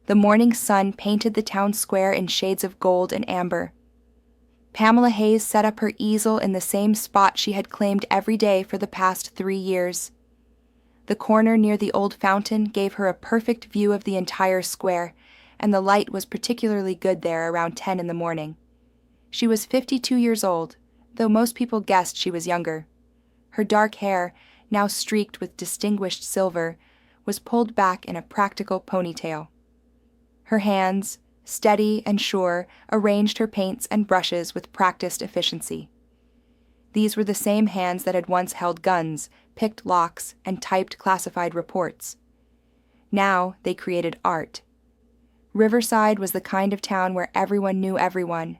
The morning sun painted the town square in shades of gold and amber. Pamela Hayes set up her easel in the same spot she had claimed every day for the past 3 years. The corner near the old fountain gave her a perfect view of the entire square, and the light was particularly good there around 10 in the morning. She was 52 years old, though most people guessed she was younger. Her dark hair, now streaked with distinguished silver, was pulled back in a practical ponytail. Her hands, steady and sure, arranged her paints and brushes with practiced efficiency. These were the same hands that had once held guns, picked locks, and typed classified reports. Now they created art. Riverside was the kind of town where everyone knew everyone.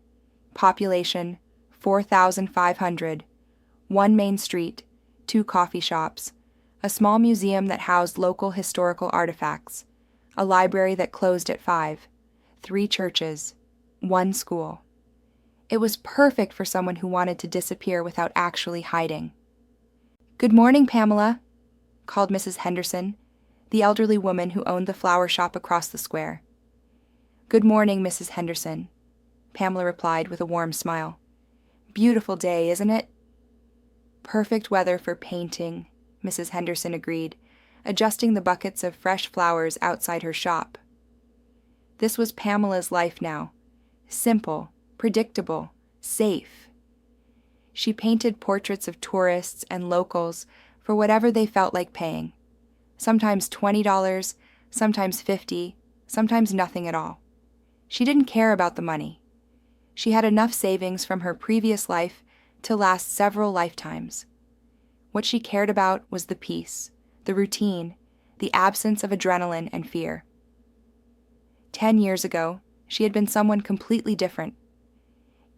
Population, 4,500. 1 main street, 2 coffee shops, a small museum that housed local historical artifacts, a library that closed at 5, 3 churches, 1 school. It was perfect for someone who wanted to disappear without actually hiding. "Good morning, Pamela," called Mrs. Henderson, the elderly woman who owned the flower shop across the square. "Good morning, Mrs. Henderson," Pamela replied with a warm smile. "Beautiful day, isn't it?" "Perfect weather for painting," Mrs. Henderson agreed, adjusting the buckets of fresh flowers outside her shop. This was Pamela's life now. Simple, predictable, safe. She painted portraits of tourists and locals for whatever they felt like paying. Sometimes $20, sometimes $50, sometimes nothing at all. She didn't care about the money. She had enough savings from her previous life to last several lifetimes. What she cared about was the peace, the routine, the absence of adrenaline and fear. 10 years ago, she had been someone completely different.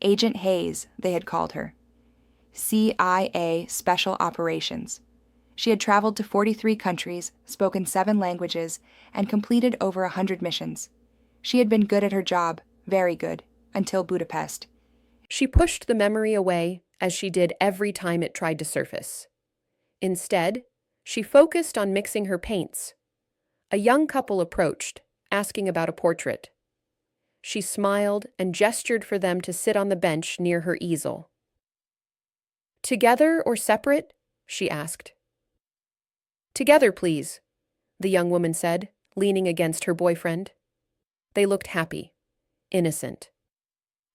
Agent Hayes, they had called her. CIA Special Operations. She had traveled to 43 countries, spoken 7 languages, and completed over 100 missions. She had been good at her job, very good, until Budapest. She pushed the memory away, as she did every time it tried to surface. Instead, she focused on mixing her paints. A young couple approached, asking about a portrait. She smiled and gestured for them to sit on the bench near her easel. "Together or separate?" she asked. "Together, please," the young woman said, leaning against her boyfriend. They looked happy, innocent.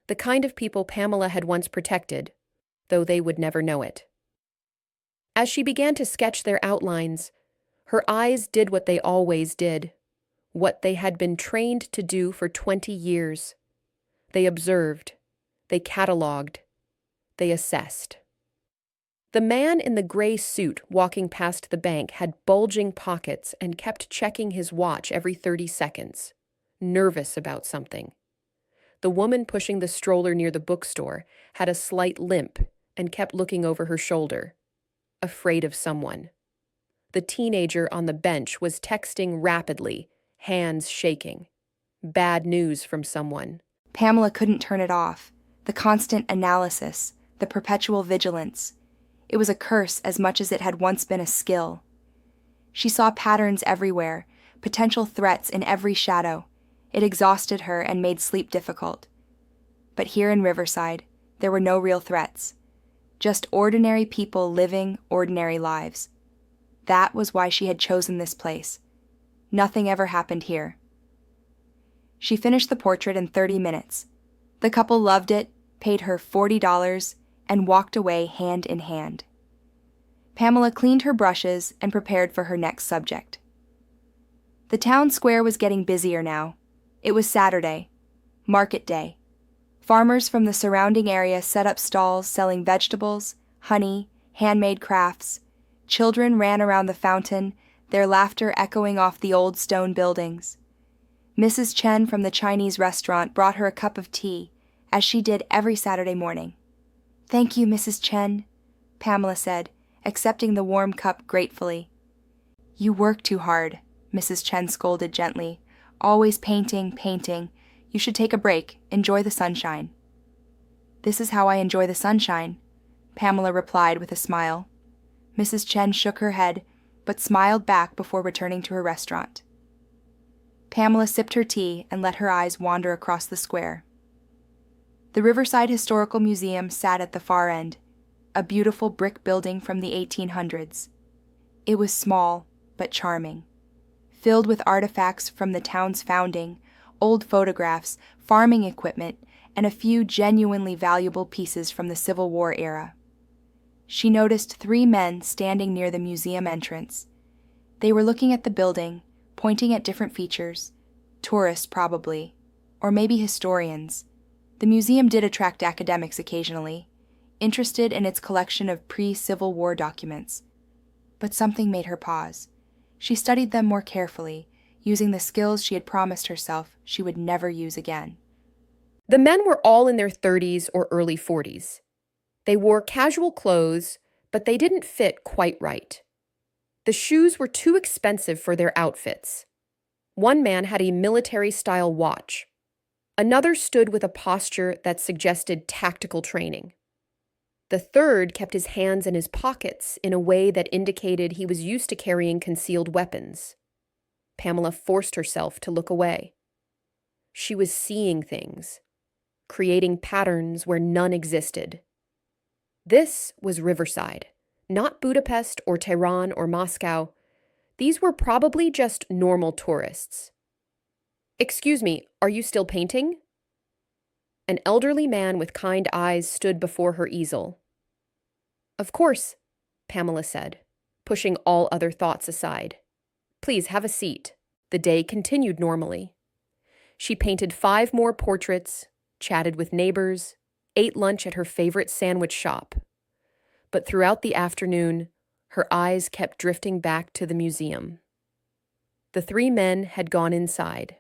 The kind of people Pamela had once protected, though they would never know it. As she began to sketch their outlines, her eyes did what they always did, what they had been trained to do for 20 years. They observed, they catalogued, they assessed. The man in the gray suit walking past the bank had bulging pockets and kept checking his watch every 30 seconds, nervous about something. The woman pushing the stroller near the bookstore had a slight limp and kept looking over her shoulder, afraid of someone. The teenager on the bench was texting rapidly, hands shaking. Bad news from someone. Pamela couldn't turn it off. The constant analysis, the perpetual vigilance. It was a curse as much as it had once been a skill. She saw patterns everywhere, potential threats in every shadow. It exhausted her and made sleep difficult. But here in Riverside, there were no real threats. Just ordinary people living ordinary lives. That was why she had chosen this place. Nothing ever happened here. She finished the portrait in 30 minutes. The couple loved it, paid her $40, and walked away hand in hand. Pamela cleaned her brushes and prepared for her next subject. The town square was getting busier now. It was Saturday, market day. Farmers from the surrounding area set up stalls selling vegetables, honey, handmade crafts. Children ran around the fountain, their laughter echoing off the old stone buildings. Mrs. Chen from the Chinese restaurant brought her a cup of tea, as she did every Saturday morning. "Thank you, Mrs. Chen," Pamela said, accepting the warm cup gratefully. "You work too hard," Mrs. Chen scolded gently. "Always painting, painting. You should take a break, enjoy the sunshine." "This is how I enjoy the sunshine," Pamela replied with a smile. Mrs. Chen shook her head, but smiled back before returning to her restaurant. Pamela sipped her tea and let her eyes wander across the square. The Riverside Historical Museum sat at the far end, a beautiful brick building from the 1800s. It was small, but charming, filled with artifacts from the town's founding, old photographs, farming equipment, and a few genuinely valuable pieces from the Civil War era. She noticed 3 men standing near the museum entrance. They were looking at the building, pointing at different features. Tourists, probably, or maybe historians. The museum did attract academics occasionally, interested in its collection of pre-Civil War documents. But something made her pause. She studied them more carefully, using the skills she had promised herself she would never use again. The men were all in their 30s or early 40s. They wore casual clothes, but they didn't fit quite right. The shoes were too expensive for their outfits. One man had a military-style watch. Another stood with a posture that suggested tactical training. The third kept his hands in his pockets in a way that indicated he was used to carrying concealed weapons. Pamela forced herself to look away. She was seeing things, creating patterns where none existed. This was Riverside, not Budapest or Tehran or Moscow. These were probably just normal tourists. "Excuse me, are you still painting?" An elderly man with kind eyes stood before her easel. "Of course," Pamela said, pushing all other thoughts aside. "Please have a seat." The day continued normally. She painted 5 more portraits, chatted with neighbors, ate lunch at her favorite sandwich shop. But throughout the afternoon, her eyes kept drifting back to the museum. The 3 men had gone inside.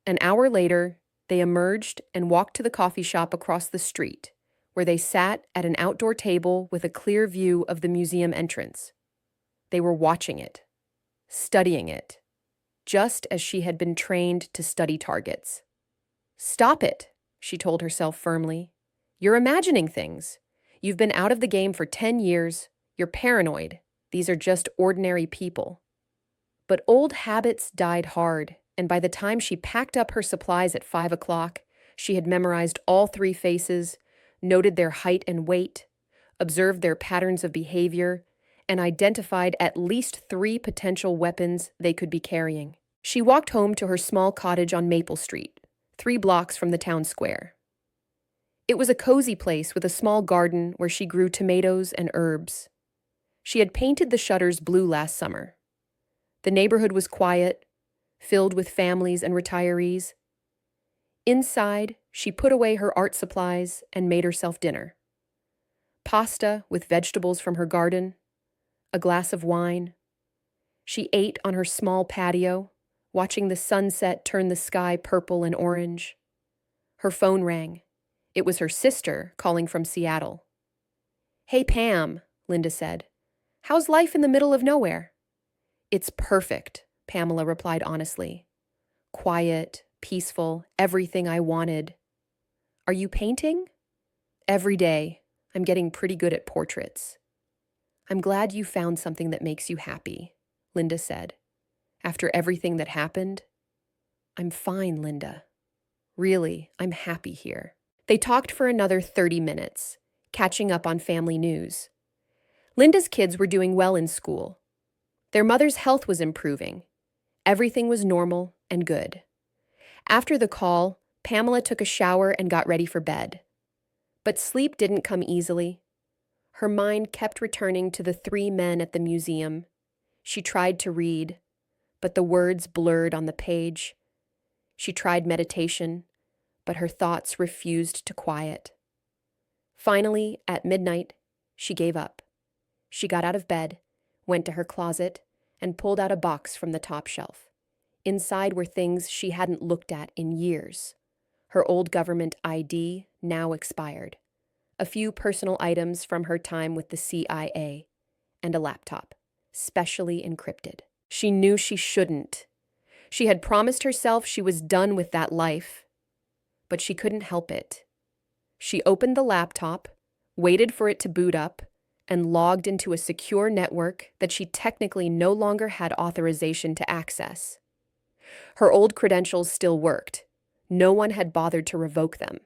An hour later, they emerged and walked to the coffee shop across the street, where they sat at an outdoor table with a clear view of the museum entrance. They were watching it, studying it, just as she had been trained to study targets. "Stop it," she told herself firmly. "You're imagining things. You've been out of the game for 10 years. You're paranoid. These are just ordinary people." But old habits died hard, and by the time she packed up her supplies at 5 o'clock, she had memorized all 3 faces, noted their height and weight, observed their patterns of behavior, and identified at least 3 potential weapons they could be carrying. She walked home to her small cottage on Maple Street, 3 blocks from the town square. It was a cozy place with a small garden where she grew tomatoes and herbs. She had painted the shutters blue last summer. The neighborhood was quiet, filled with families and retirees. Inside, she put away her art supplies and made herself dinner. Pasta with vegetables from her garden, a glass of wine. She ate on her small patio, watching the sunset turn the sky purple and orange. Her phone rang. It was her sister calling from Seattle. "Hey, Pam," Linda said. "How's life in the middle of nowhere?" "It's perfect," Pamela replied honestly. "Quiet, peaceful, everything I wanted." "Are you painting?" "Every day. I'm getting pretty good at portraits." "I'm glad you found something that makes you happy," Linda said. "After everything that happened?" "I'm fine, Linda. Really, I'm happy here." They talked for another 30 minutes, catching up on family news. Linda's kids were doing well in school. Their mother's health was improving. Everything was normal and good. After the call, Pamela took a shower and got ready for bed. But sleep didn't come easily. Her mind kept returning to the 3 men at the museum. She tried to read, but the words blurred on the page. She tried meditation, but her thoughts refused to quiet. Finally, at midnight, she gave up. She got out of bed, went to her closet, and pulled out a box from the top shelf. Inside were things she hadn't looked at in years. Her old government ID, now expired. A few personal items from her time with the CIA, and a laptop, specially encrypted. She knew she shouldn't. She had promised herself she was done with that life, but she couldn't help it. She opened the laptop, waited for it to boot up, and logged into a secure network that she technically no longer had authorization to access. Her old credentials still worked. No one had bothered to revoke them.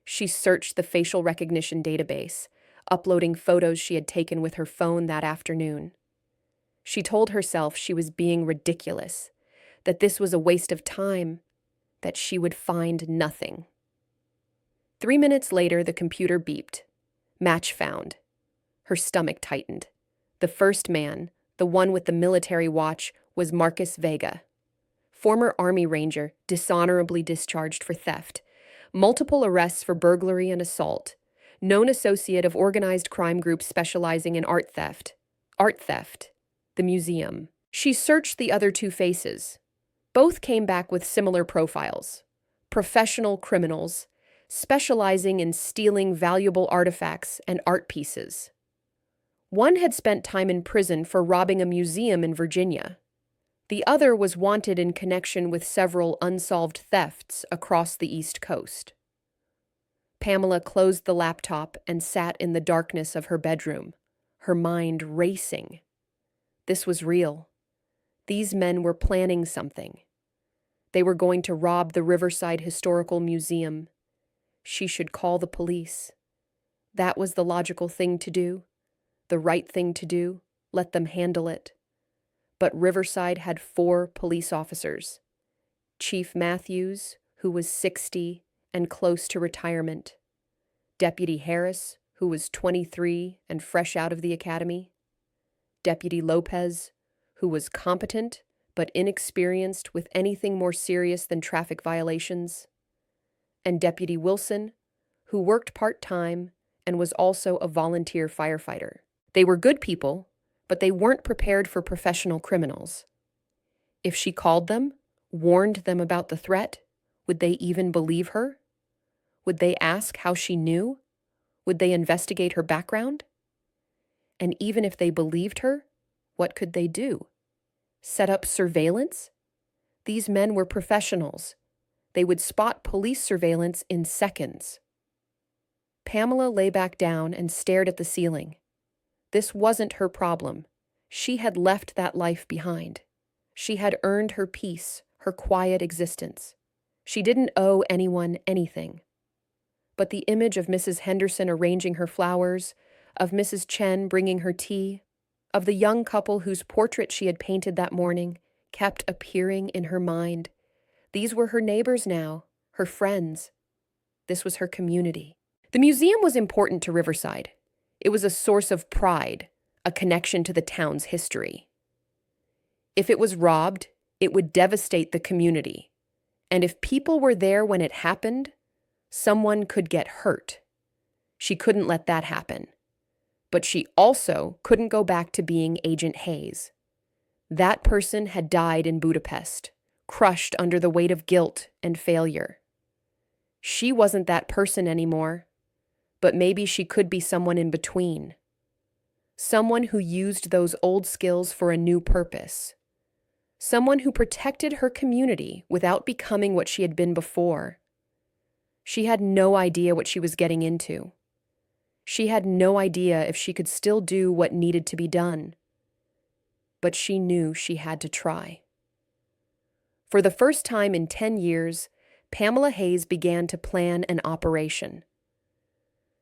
She searched the facial recognition database, uploading photos she had taken with her phone that afternoon. She told herself she was being ridiculous, that this was a waste of time, that she would find nothing. 3 minutes later, the computer beeped. Match found. Her stomach tightened. The first man, the one with the military watch, was Marcus Vega. Former Army Ranger, dishonorably discharged for theft. Multiple arrests for burglary and assault. Known associate of organized crime groups specializing in art theft. Art theft. The museum. She searched the other two faces. Both came back with similar profiles. Professional criminals, specializing in stealing valuable artifacts and art pieces. One had spent time in prison for robbing a museum in Virginia. The other was wanted in connection with several unsolved thefts across the East Coast. Pamela closed the laptop and sat in the darkness of her bedroom, her mind racing. This was real. These men were planning something. They were going to rob the Riverside Historical Museum. She should call the police. That was the logical thing to do, the right thing to do. Let them handle it. But Riverside had 4 police officers. Chief Matthews, who was 60 and close to retirement. Deputy Harris, who was 23 and fresh out of the academy. Deputy Lopez, who was competent but inexperienced with anything more serious than traffic violations. And Deputy Wilson, who worked part-time and was also a volunteer firefighter. They were good people, but they weren't prepared for professional criminals. If she called them, warned them about the threat, would they even believe her? Would they ask how she knew? Would they investigate her background? And even if they believed her, what could they do? Set up surveillance? These men were professionals. They would spot police surveillance in seconds. Pamela lay back down and stared at the ceiling. This wasn't her problem. She had left that life behind. She had earned her peace, her quiet existence. She didn't owe anyone anything. But the image of Mrs. Henderson arranging her flowers, of Mrs. Chen bringing her tea, of the young couple whose portrait she had painted that morning, kept appearing in her mind. These were her neighbors now, her friends. This was her community. The museum was important to Riverside. It was a source of pride, a connection to the town's history. If it was robbed, it would devastate the community. And if people were there when it happened, someone could get hurt. She couldn't let that happen. But she also couldn't go back to being Agent Hayes. That person had died in Budapest, crushed under the weight of guilt and failure. She wasn't that person anymore. But maybe she could be someone in between. Someone who used those old skills for a new purpose. Someone who protected her community without becoming what she had been before. She had no idea what she was getting into. She had no idea if she could still do what needed to be done. But she knew she had to try. For the first time in 10 years, Pamela Hayes began to plan an operation.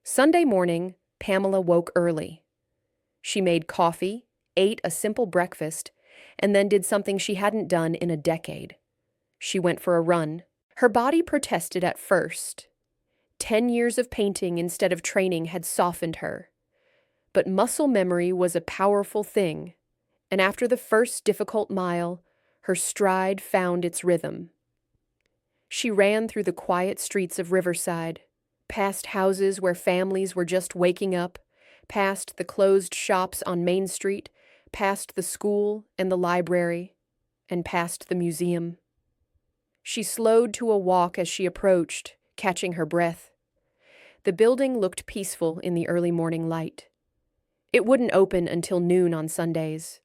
Sunday morning, Pamela woke early. She made coffee, ate a simple breakfast, and then did something she hadn't done in a decade. She went for a run. Her body protested at first. 10 years of painting instead of training had softened her. But muscle memory was a powerful thing, and after the first difficult mile, her stride found its rhythm. She ran through the quiet streets of Riverside, past houses where families were just waking up, past the closed shops on Main Street, past the school and the library, and past the museum. She slowed to a walk as she approached, catching her breath. The building looked peaceful in the early morning light. It wouldn't open until noon on Sundays.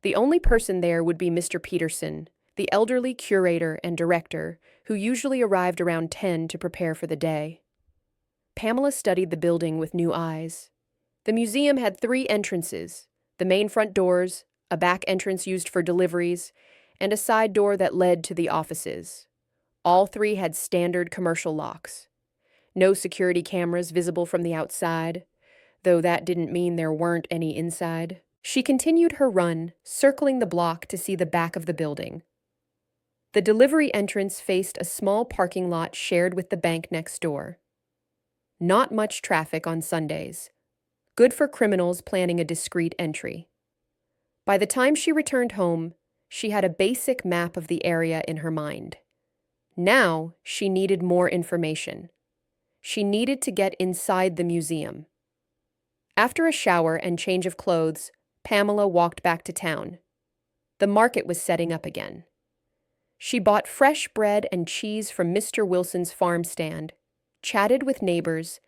The only person there would be Mr. Peterson, the elderly curator and director, who usually arrived around 10 to prepare for the day. Pamela studied the building with new eyes. The museum had 3 entrances, the main front doors, a back entrance used for deliveries, and a side door that led to the offices. All three had standard commercial locks. No security cameras visible from the outside, though that didn't mean there weren't any inside. She continued her run, circling the block to see the back of the building. The delivery entrance faced a small parking lot shared with the bank next door. Not much traffic on Sundays. Good for criminals planning a discreet entry. By the time she returned home, she had a basic map of the area in her mind. Now, she needed more information. She needed to get inside the museum. After a shower and change of clothes, Pamela walked back to town. The market was setting up again. She bought fresh bread and cheese from Mr. Wilson's farm stand, chatted with neighbors,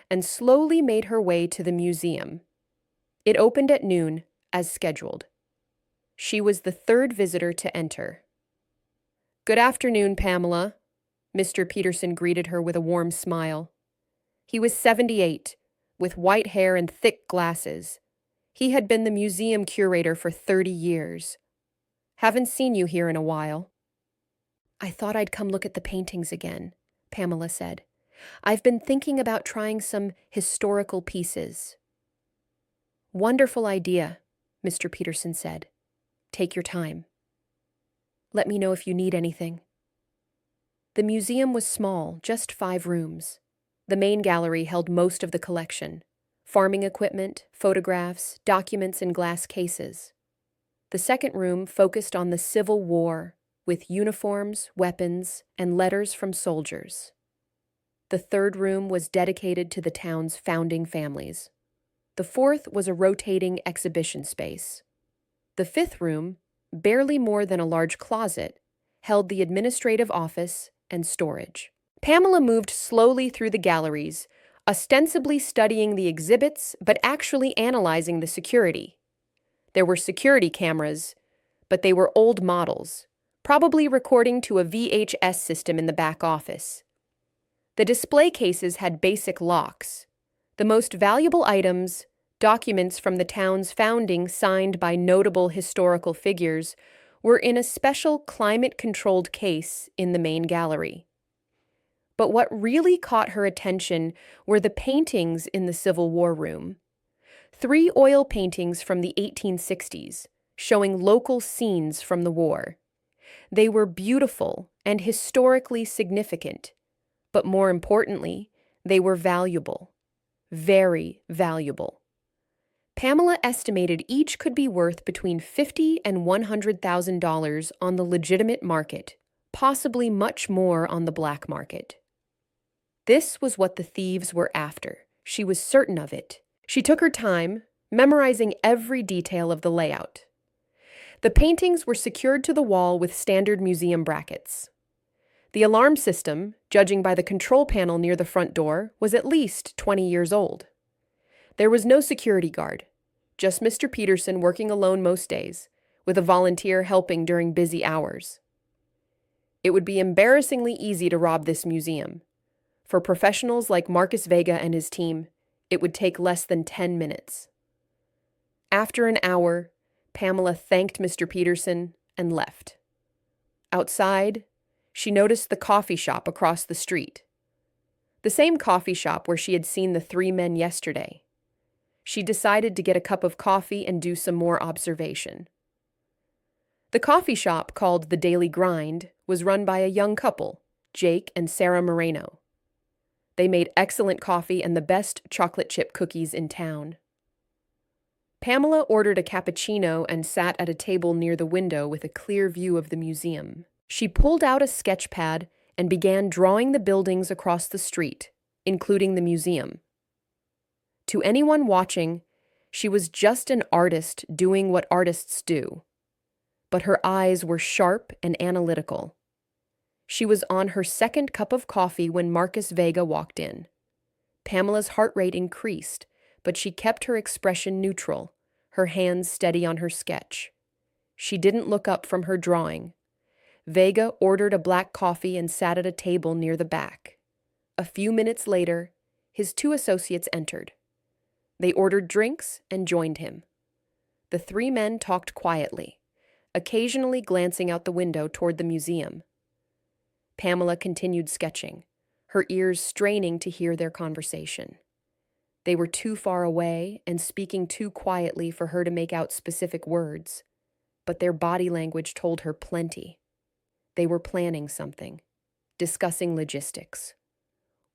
and slowly made her way to the museum. It opened at noon, as scheduled. She was the third visitor to enter. "Good afternoon, Pamela," Mr. Peterson greeted her with a warm smile. He was 78, with white hair and thick glasses. He had been the museum curator for 30 years. "Haven't seen you here in a while." "I thought I'd come look at the paintings again," Pamela said. "I've been thinking about trying some historical pieces." "Wonderful idea," Mr. Peterson said. "Take your time. Let me know if you need anything." The museum was small, just 5 rooms. The main gallery held most of the collection: farming equipment, photographs, documents in glass cases. The second room focused on the Civil War, with uniforms, weapons, and letters from soldiers. The third room was dedicated to the town's founding families. The fourth was a rotating exhibition space. The fifth room, barely more than a large closet, held the administrative office and storage. Pamela moved slowly through the galleries, ostensibly studying the exhibits, but actually analyzing the security. There were security cameras, but they were old models, probably recording to a VHS system in the back office. The display cases had basic locks. The most valuable items, documents from the town's founding signed by notable historical figures, were in a special climate-controlled case in the main gallery. But what really caught her attention were the paintings in the Civil War room. 3 oil paintings from the 1860s, showing local scenes from the war. They were beautiful and historically significant, but more importantly, they were valuable. Very valuable. Pamela estimated each could be worth between $50,000 and $100,000 on the legitimate market, possibly much more on the black market. This was what the thieves were after. She was certain of it. She took her time, memorizing every detail of the layout. The paintings were secured to the wall with standard museum brackets. The alarm system, judging by the control panel near the front door, was at least 20 years old. There was no security guard, just Mr. Peterson working alone most days, with a volunteer helping during busy hours. It would be embarrassingly easy to rob this museum. For professionals like Marcus Vega and his team, it would take less than 10 minutes. After an hour, Pamela thanked Mr. Peterson and left. Outside, she noticed the coffee shop across the street. The same coffee shop where she had seen the 3 men yesterday. She decided to get a cup of coffee and do some more observation. The coffee shop, called The Daily Grind, was run by a young couple, Jake and Sarah Moreno. They made excellent coffee and the best chocolate chip cookies in town. Pamela ordered a cappuccino and sat at a table near the window with a clear view of the museum. She pulled out a sketch pad and began drawing the buildings across the street, including the museum. To anyone watching, she was just an artist doing what artists do. But her eyes were sharp and analytical. She was on her second cup of coffee when Marcus Vega walked in. Pamela's heart rate increased, but she kept her expression neutral, her hands steady on her sketch. She didn't look up from her drawing. Vega ordered a black coffee and sat at a table near the back. A few minutes later, his 2 associates entered. They ordered drinks and joined him. The 3 men talked quietly, occasionally glancing out the window toward the museum. Pamela continued sketching, her ears straining to hear their conversation. They were too far away and speaking too quietly for her to make out specific words, but their body language told her plenty. They were planning something, discussing logistics.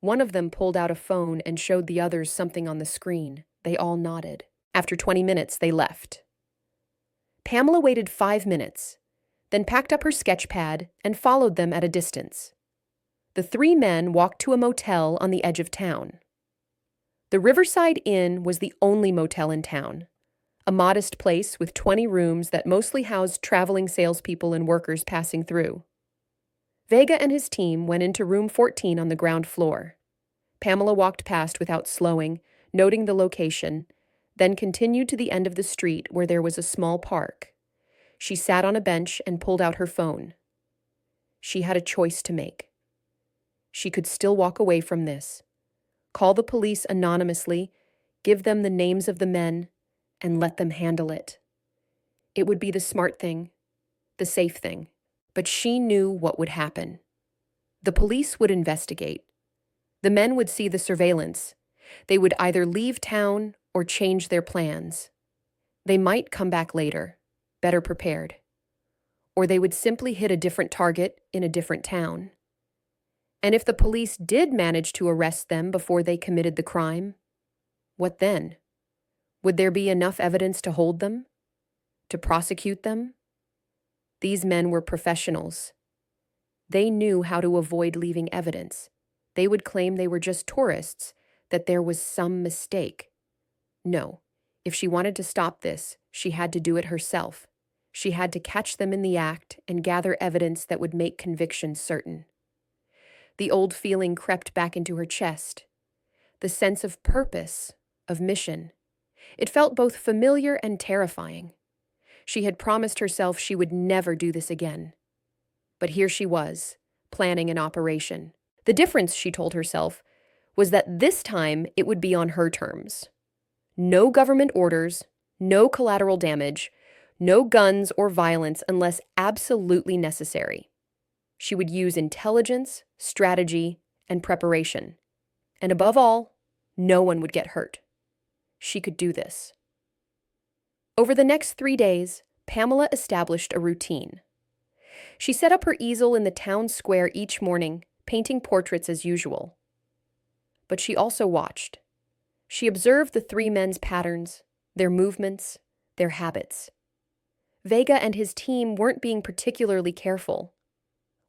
One of them pulled out a phone and showed the others something on the screen. They all nodded. After 20 minutes, they left. Pamela waited 5 minutes, then packed up her sketch pad and followed them at a distance. The three men walked to a motel on the edge of town. The Riverside Inn was the only motel in town, a modest place with 20 rooms that mostly housed traveling salespeople and workers passing through. Vega and his team went into room 14 on the ground floor. Pamela walked past without slowing, noting the location, then continued to the end of the street where there was a small park. She sat on a bench and pulled out her phone. She had a choice to make. She could still walk away from this, call the police anonymously, give them the names of the men, and let them handle it. It would be the smart thing, the safe thing. But she knew what would happen. The police would investigate. The men would see the surveillance. They would either leave town or change their plans. They might come back later, better prepared. Or they would simply hit a different target in a different town. And if the police did manage to arrest them before they committed the crime, what then? Would there be enough evidence to hold them? To prosecute them? These men were professionals. They knew how to avoid leaving evidence. They would claim they were just tourists, that there was some mistake. No, if she wanted to stop this, she had to do it herself. She had to catch them in the act and gather evidence that would make conviction certain. The old feeling crept back into her chest. The sense of purpose, of mission. It felt both familiar and terrifying. She had promised herself she would never do this again. But here she was, planning an operation. The difference, she told herself, was that this time it would be on her terms. No government orders, no collateral damage, no guns or violence unless absolutely necessary. She would use intelligence, strategy, and preparation. And above all, no one would get hurt. She could do this. Over the next 3 days, Pamela established a routine. She set up her easel in the town square each morning, painting portraits as usual. But she also watched. She observed the three men's patterns, their movements, their habits. Vega and his team weren't being particularly careful.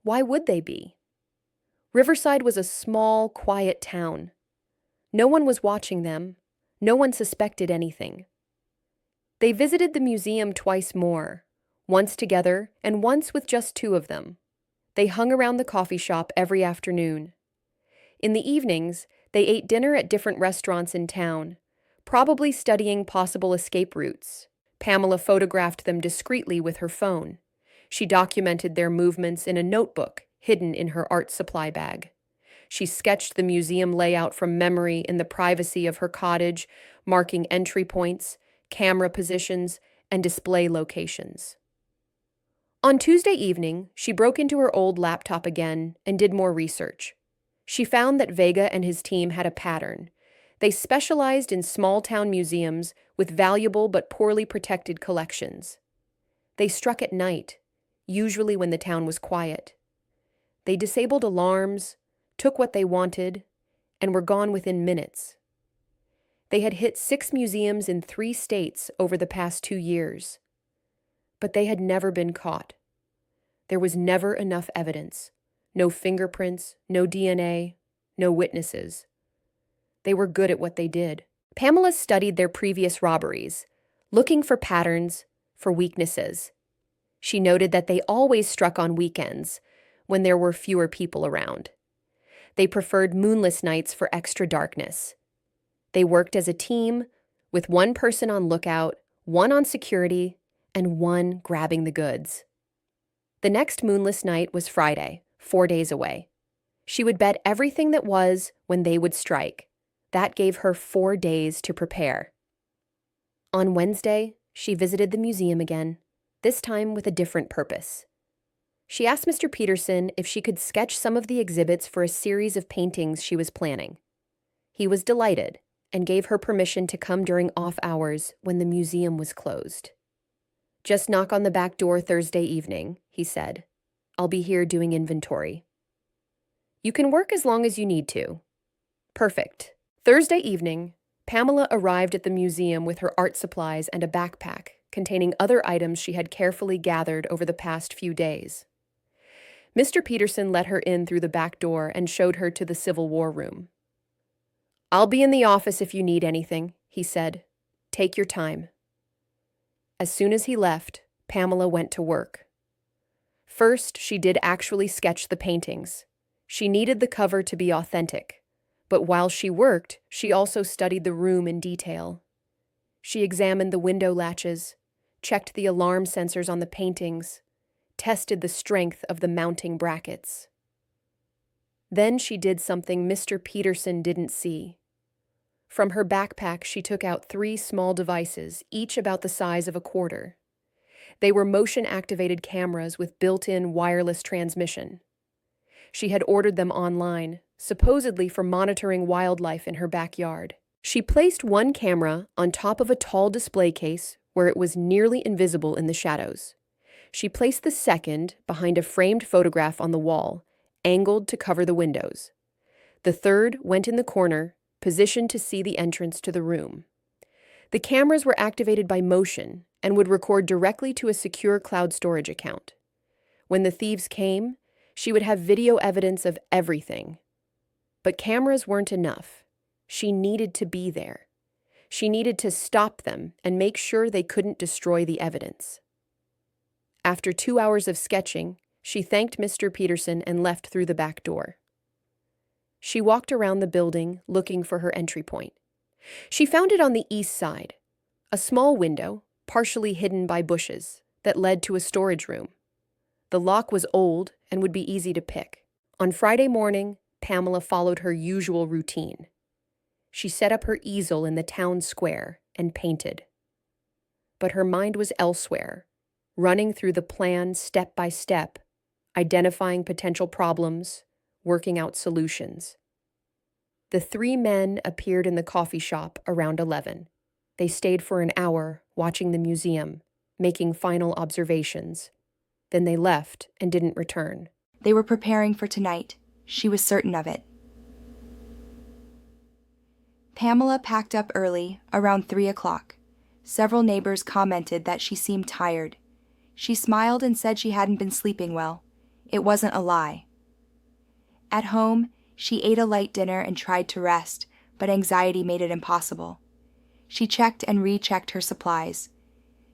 Why would they be? Riverside was a small, quiet town. No one was watching them. No one suspected anything. They visited the museum twice more, once together and once with just two of them. They hung around the coffee shop every afternoon. In the evenings, they ate dinner at different restaurants in town, probably studying possible escape routes. Pamela photographed them discreetly with her phone. She documented their movements in a notebook hidden in her art supply bag. She sketched the museum layout from memory in the privacy of her cottage, marking entry points, camera positions, and display locations. On Tuesday evening, she broke into her old laptop again and did more research. She found that Vega and his team had a pattern. They specialized in small-town museums with valuable but poorly protected collections. They struck at night, usually when the town was quiet. They disabled alarms, took what they wanted, and were gone within minutes. They had hit 6 museums in 3 states over the past 2 years. But they had never been caught. There was never enough evidence. No fingerprints, no DNA, no witnesses. They were good at what they did. Pamela studied their previous robberies, looking for patterns, for weaknesses. She noted that they always struck on weekends, when there were fewer people around. They preferred moonless nights for extra darkness. They worked as a team, with one person on lookout, one on security, and one grabbing the goods. The next moonless night was Friday, 4 days away. She would bet everything that was when they would strike. That gave her 4 days to prepare. On Wednesday, she visited the museum again. this time with a different purpose. She asked Mr. Peterson if she could sketch some of the exhibits for a series of paintings she was planning. He was delighted and gave her permission to come during off hours when the museum was closed. "Just knock on the back door Thursday evening," he said. "I'll be here doing inventory." "You can work as long as you need to." Perfect. Thursday evening, Pamela arrived at the museum with her art supplies and a backpack containing other items she had carefully gathered over the past few days. Mr. Peterson let her in through the back door and showed her to the Civil War room. "I'll be in the office if you need anything," he said. "Take your time." As soon as he left, Pamela went to work. First, she did actually sketch the paintings. She needed the cover to be authentic, but while she worked, she also studied the room in detail. She examined the window latches, checked the alarm sensors on the paintings, tested the strength of the mounting brackets. Then she did something Mr. Peterson didn't see. From her backpack, she took out 3 small devices, each about the size of a quarter. They were motion-activated cameras with built-in wireless transmission. She had ordered them online, supposedly for monitoring wildlife in her backyard. She placed one camera on top of a tall display case where it was nearly invisible in the shadows. She placed the second behind a framed photograph on the wall, angled to cover the windows. The third went in the corner, positioned to see the entrance to the room. The cameras were activated by motion and would record directly to a secure cloud storage account. When the thieves came, she would have video evidence of everything. But cameras weren't enough. She needed to be there. She needed to stop them and make sure they couldn't destroy the evidence. After 2 hours of sketching, she thanked Mr. Peterson and left through the back door. She walked around the building, looking for her entry point. She found it on the east side, a small window, partially hidden by bushes, that led to a storage room. The lock was old and would be easy to pick. On Friday morning, Pamela followed her usual routine. She set up her easel in the town square and painted. But her mind was elsewhere, running through the plan step by step, identifying potential problems, working out solutions. The 3 men appeared in the coffee shop around 11. They stayed for an hour, watching the museum, making final observations. Then they left and didn't return. They were preparing for tonight. She was certain of it. Pamela packed up early, around 3 o'clock. Several neighbors commented that she seemed tired. She smiled and said she hadn't been sleeping well. It wasn't a lie. At home, she ate a light dinner and tried to rest, but anxiety made it impossible. She checked and rechecked her supplies.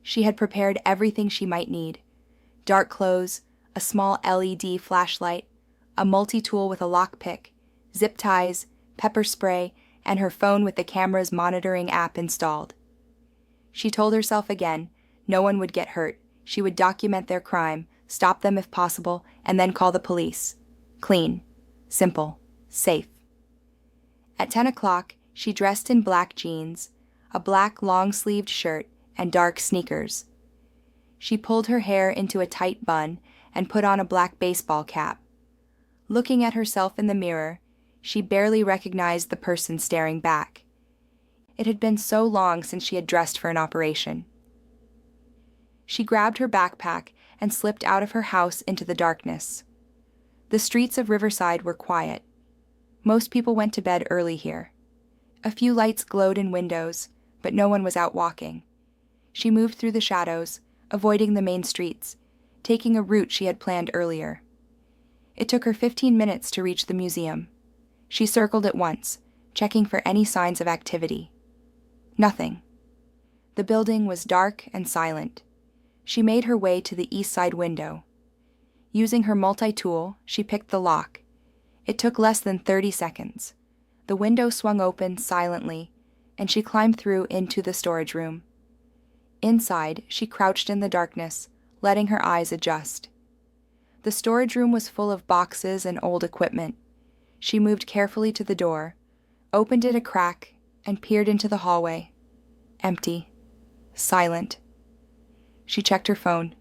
She had prepared everything she might need: dark clothes, a small LED flashlight, a multi-tool with a lockpick, zip ties, pepper spray, and her phone with the camera's monitoring app installed. She told herself again, no one would get hurt. She would document their crime, stop them if possible, and then call the police. Clean, simple, safe. At 10 o'clock, she dressed in black jeans, a black long-sleeved shirt, and dark sneakers. She pulled her hair into a tight bun and put on a black baseball cap. Looking at herself in the mirror, she barely recognized the person staring back. It had been so long since she had dressed for an operation. She grabbed her backpack and slipped out of her house into the darkness. The streets of Riverside were quiet. Most people went to bed early here. A few lights glowed in windows, but no one was out walking. She moved through the shadows, avoiding the main streets, taking a route she had planned earlier. It took her 15 minutes to reach the museum. She circled it once, checking for any signs of activity. Nothing. The building was dark and silent. She made her way to the east side window. Using her multi-tool, she picked the lock. It took less than 30 seconds. The window swung open silently, and she climbed through into the storage room. Inside, she crouched in the darkness, letting her eyes adjust. The storage room was full of boxes and old equipment. She moved carefully to the door, opened it a crack, and peered into the hallway. Empty. Silent. She checked her phone.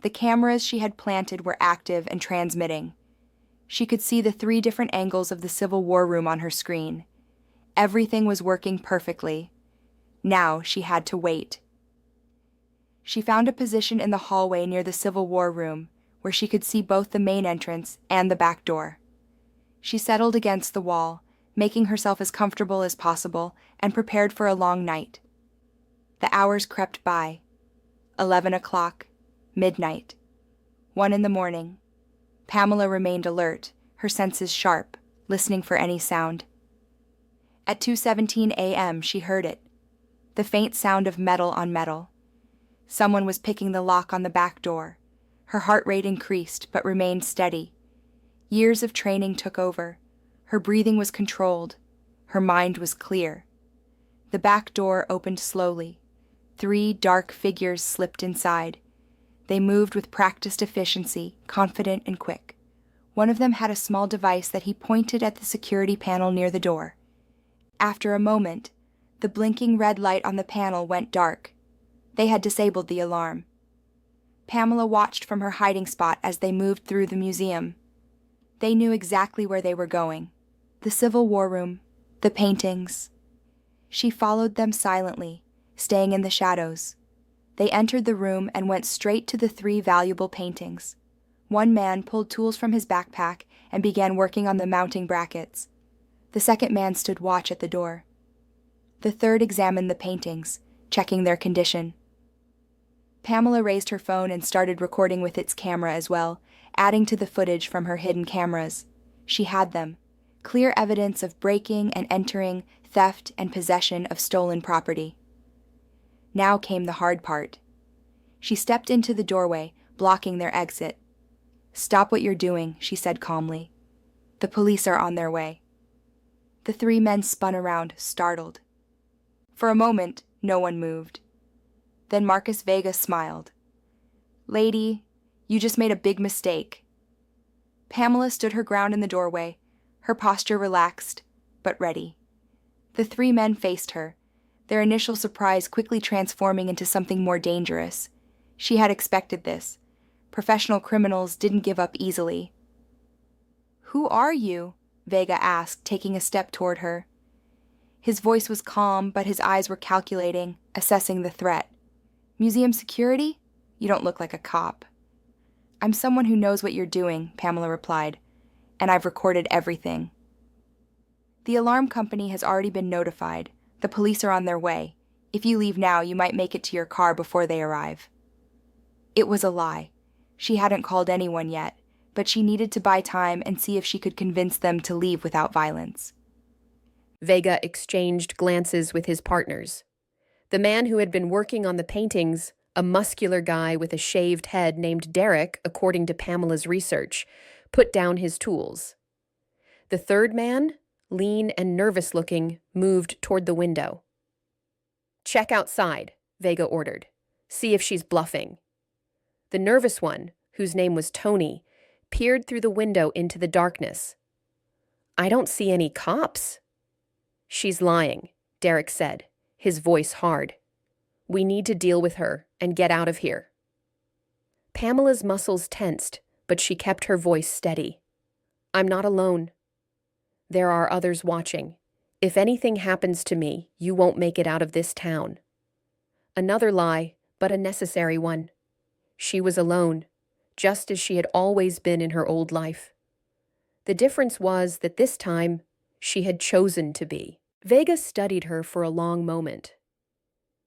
The cameras she had planted were active and transmitting. She could see the 3 different angles of the Civil War room on her screen. Everything was working perfectly. Now she had to wait. She found a position in the hallway near the Civil War room, where she could see both the main entrance and the back door. She settled against the wall, making herself as comfortable as possible, and prepared for a long night. The hours crept by. 11 o'clock, midnight, 1 in the morning. Pamela remained alert, her senses sharp, listening for any sound. At 2:17 a.m., she heard it. The faint sound of metal on metal. Someone was picking the lock on the back door. Her heart rate increased, but remained steady. Years of training took over. Her breathing was controlled. Her mind was clear. The back door opened slowly. 3 dark figures slipped inside. They moved with practiced efficiency, confident and quick. One of them had a small device that he pointed at the security panel near the door. After a moment, the blinking red light on the panel went dark. They had disabled the alarm. Pamela watched from her hiding spot as they moved through the museum. They knew exactly where they were going. The Civil War room, the paintings. She followed them silently, staying in the shadows. They entered the room and went straight to the 3 valuable paintings. One man pulled tools from his backpack and began working on the mounting brackets. The second man stood watch at the door. The third examined the paintings, checking their condition. Pamela raised her phone and started recording with its camera as well, adding to the footage from her hidden cameras. She had them. Clear evidence of breaking and entering, theft and possession of stolen property. Now came the hard part. She stepped into the doorway, blocking their exit. "Stop what you're doing," she said calmly. "The police are on their way." The 3 men spun around, startled. For a moment, no one moved. Then Marcus Vega smiled. "Lady, you just made a big mistake." Pamela stood her ground in the doorway, her posture relaxed, but ready. The 3 men faced her, their initial surprise quickly transforming into something more dangerous. She had expected this. Professional criminals didn't give up easily. "Who are you?" Vega asked, taking a step toward her. His voice was calm, but his eyes were calculating, assessing the threat. "Museum security? You don't look like a cop." "I'm someone who knows what you're doing," Pamela replied, "and I've recorded everything." "The alarm company has already been notified. The police are on their way. If you leave now, you might make it to your car before they arrive." It was a lie. She hadn't called anyone yet, but she needed to buy time and see if she could convince them to leave without violence. Vega exchanged glances with his partners. The man who had been working on the paintings, a muscular guy with a shaved head named Derek, according to Pamela's research, put down his tools. The third man, lean and nervous-looking, moved toward the window. "Check outside," Vega ordered. "See if she's bluffing." The nervous one, whose name was Tony, peered through the window into the darkness. "I don't see any cops." "She's lying," Derek said, his voice hard. "We need to deal with her and get out of here." Pamela's muscles tensed, but she kept her voice steady. "I'm not alone. There are others watching. If anything happens to me, you won't make it out of this town." Another lie, but a necessary one. She was alone, just as she had always been in her old life. The difference was that this time, she had chosen to be. Vega studied her for a long moment.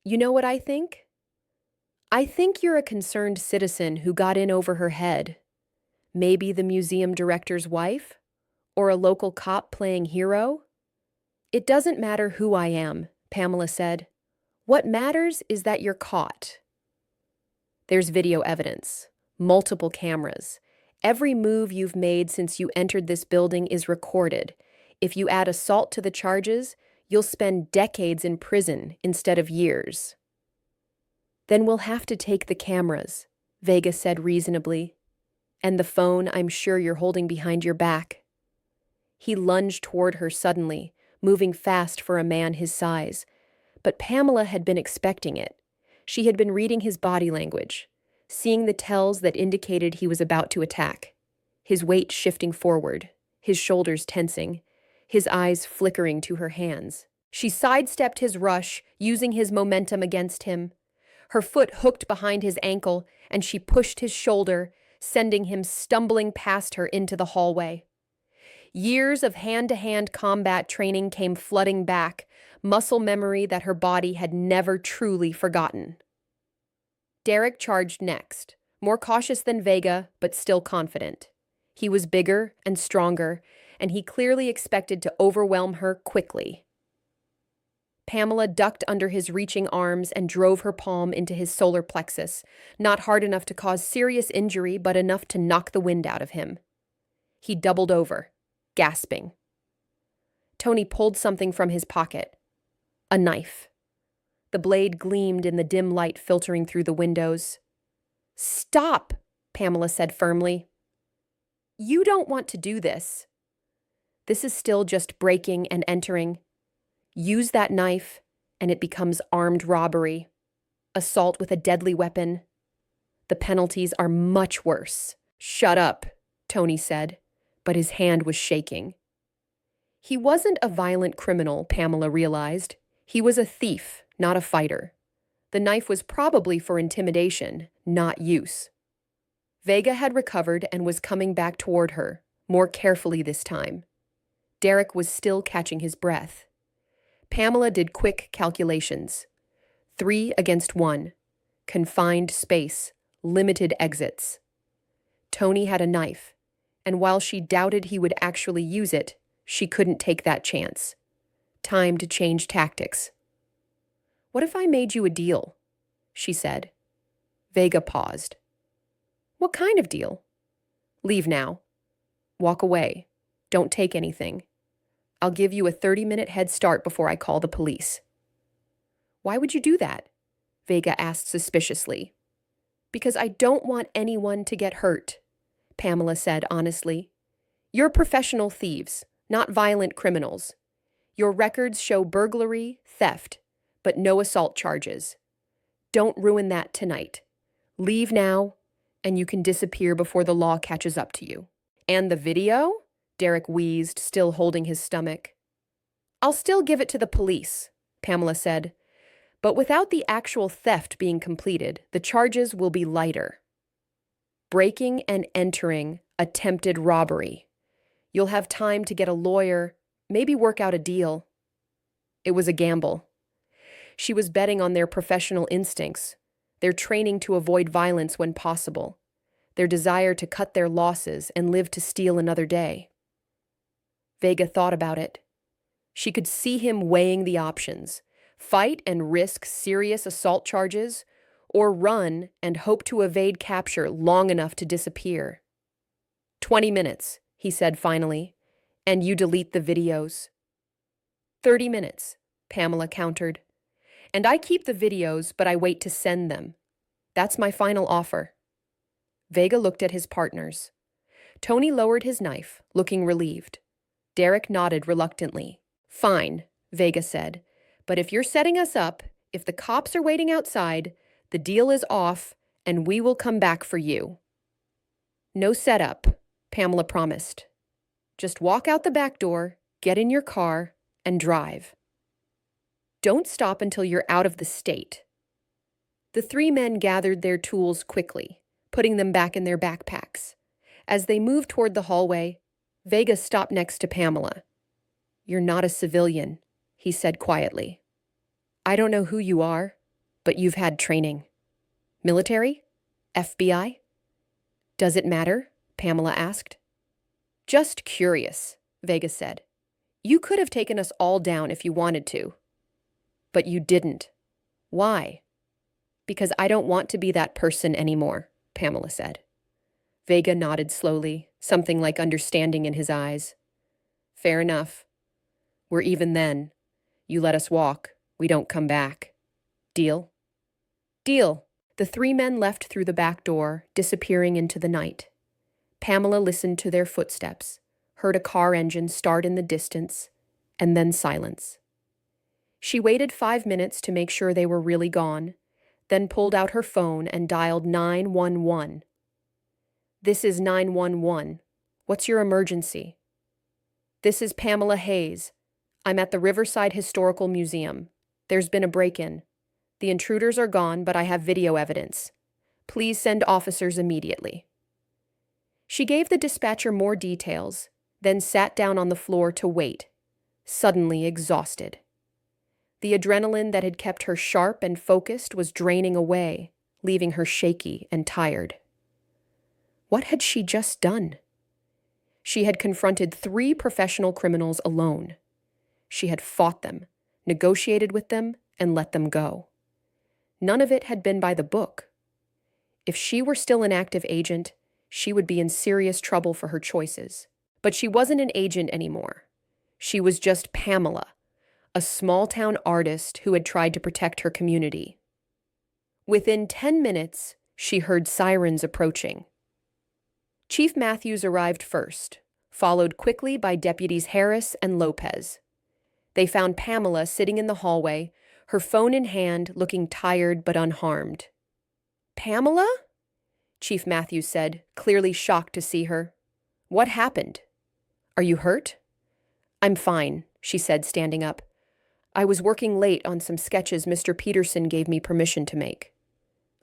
"You know what I think? I think you're a concerned citizen who got in over her head. Maybe the museum director's wife? Or a local cop playing hero?" "It doesn't matter who I am," Pamela said. "What matters is that you're caught." There's video evidence, multiple cameras. Every move you've made since you entered this building is recorded. If you add assault to the charges, you'll spend decades in prison instead of years. "Then we'll have to take the cameras," Vega said reasonably. "And the phone I'm sure you're holding behind your back." He lunged toward her suddenly, moving fast for a man his size. But Pamela had been expecting it. She had been reading his body language. seeing the tells that indicated he was about to attack. His weight shifting forward, his shoulders tensing, his eyes flickering to her hands. She sidestepped his rush, using his momentum against him. Her foot hooked behind his ankle, and she pushed his shoulder, sending him stumbling past her into the hallway. Years of hand-to-hand combat training came flooding back, muscle memory that her body had never truly forgotten. Derek charged next, more cautious than Vega, but still confident. He was bigger and stronger, and he clearly expected to overwhelm her quickly. Pamela ducked under his reaching arms and drove her palm into his solar plexus, not hard enough to cause serious injury, but enough to knock the wind out of him. He doubled over, gasping. Tony pulled something from his pocket. A knife. The blade gleamed in the dim light filtering through the windows. "Stop," Pamela said firmly. "You don't want to do this. This is still just breaking and entering. Use that knife, and it becomes armed robbery. Assault with a deadly weapon. The penalties are much worse." "Shut up," Tony said, but his hand was shaking. He wasn't a violent criminal, Pamela realized. He was a thief, not a fighter. The knife was probably for intimidation, not use. Vega had recovered and was coming back toward her, more carefully this time. Derek was still catching his breath. Pamela did quick calculations. 3 against 1. Confined space. Limited exits. Tony had a knife, and while she doubted he would actually use it, she couldn't take that chance. Time to change tactics. "What if I made you a deal?" she said. Vega paused. "What kind of deal?" "Leave now. Walk away. Don't take anything. I'll give you a 30-minute head start before I call the police." "Why would you do that?" Vega asked suspiciously. "Because I don't want anyone to get hurt," Pamela said honestly. "You're professional thieves, not violent criminals. Your records show burglary, theft, but no assault charges. Don't ruin that tonight. Leave now, and you can disappear before the law catches up to you." "And the video?" Derek wheezed, still holding his stomach. "I'll still give it to the police," Pamela said. "But without the actual theft being completed, the charges will be lighter. Breaking and entering attempted robbery. You'll have time to get a lawyer, maybe work out a deal." It was a gamble. She was betting on their professional instincts, their training to avoid violence when possible, their desire to cut their losses and live to steal another day. Vega thought about it. She could see him weighing the options: fight and risk serious assault charges, or run and hope to evade capture long enough to disappear. 20 minutes, he said finally, "and you delete the videos." 30 minutes, Pamela countered. "And I keep the videos, but I wait to send them. That's my final offer." Vega looked at his partners. Tony lowered his knife, looking relieved. Derek nodded reluctantly. "Fine," Vega said, "but if you're setting us up, if the cops are waiting outside, the deal is off, and we will come back for you." "No setup," Pamela promised. "Just walk out the back door, get in your car, and drive. Don't stop until you're out of the state." The 3 men gathered their tools quickly, putting them back in their backpacks. As they moved toward the hallway, Vega stopped next to Pamela. "You're not a civilian," he said quietly. "I don't know who you are, but you've had training. Military? FBI?" "Does it matter?" Pamela asked. "Just curious," Vega said. "You could have taken us all down if you wanted to. But you didn't. Why?" "Because I don't want to be that person anymore," Pamela said. Vega nodded slowly, something like understanding in his eyes. "Fair enough. We're even then. You let us walk. We don't come back. Deal?" "Deal." The 3 men left through the back door, disappearing into the night. Pamela listened to their footsteps, heard a car engine start in the distance, and then silence. She waited 5 minutes to make sure they were really gone, then pulled out her phone and dialed 911. "This is 911. What's your emergency?" "This is Pamela Hayes. I'm at the Riverside Historical Museum. There's been a break-in. The intruders are gone, but I have video evidence. Please send officers immediately." She gave the dispatcher more details, then sat down on the floor to wait, suddenly exhausted. The adrenaline that had kept her sharp and focused was draining away, leaving her shaky and tired. What had she just done? She had confronted 3 professional criminals alone. She had fought them, negotiated with them, and let them go. None of it had been by the book. If she were still an active agent, she would be in serious trouble for her choices. But she wasn't an agent anymore. She was just Pamela, a small-town artist who had tried to protect her community. Within 10 minutes, she heard sirens approaching. Chief Matthews arrived first, followed quickly by Deputies Harris and Lopez. They found Pamela sitting in the hallway, her phone in hand, looking tired but unharmed. "Pamela?" Chief Matthews said, clearly shocked to see her. "What happened? Are you hurt?" "I'm fine," she said, standing up. "I was working late on some sketches Mr. Peterson gave me permission to make.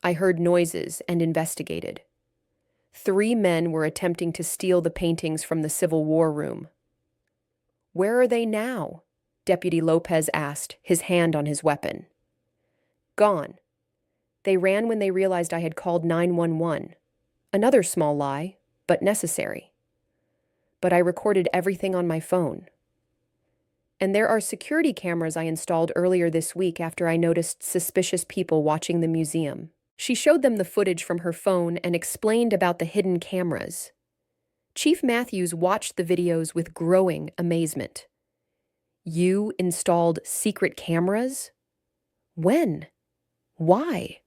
I heard noises and investigated. 3 men were attempting to steal the paintings from the Civil War room." "Where are they now?" Deputy Lopez asked, his hand on his weapon. "Gone. They ran when they realized I had called 911. Another small lie, but necessary. But I recorded everything on my phone. And there are security cameras I installed earlier this week after I noticed suspicious people watching the museum." She showed them the footage from her phone and explained about the hidden cameras. Chief Matthews watched the videos with growing amazement. "You installed secret cameras? When? Why?"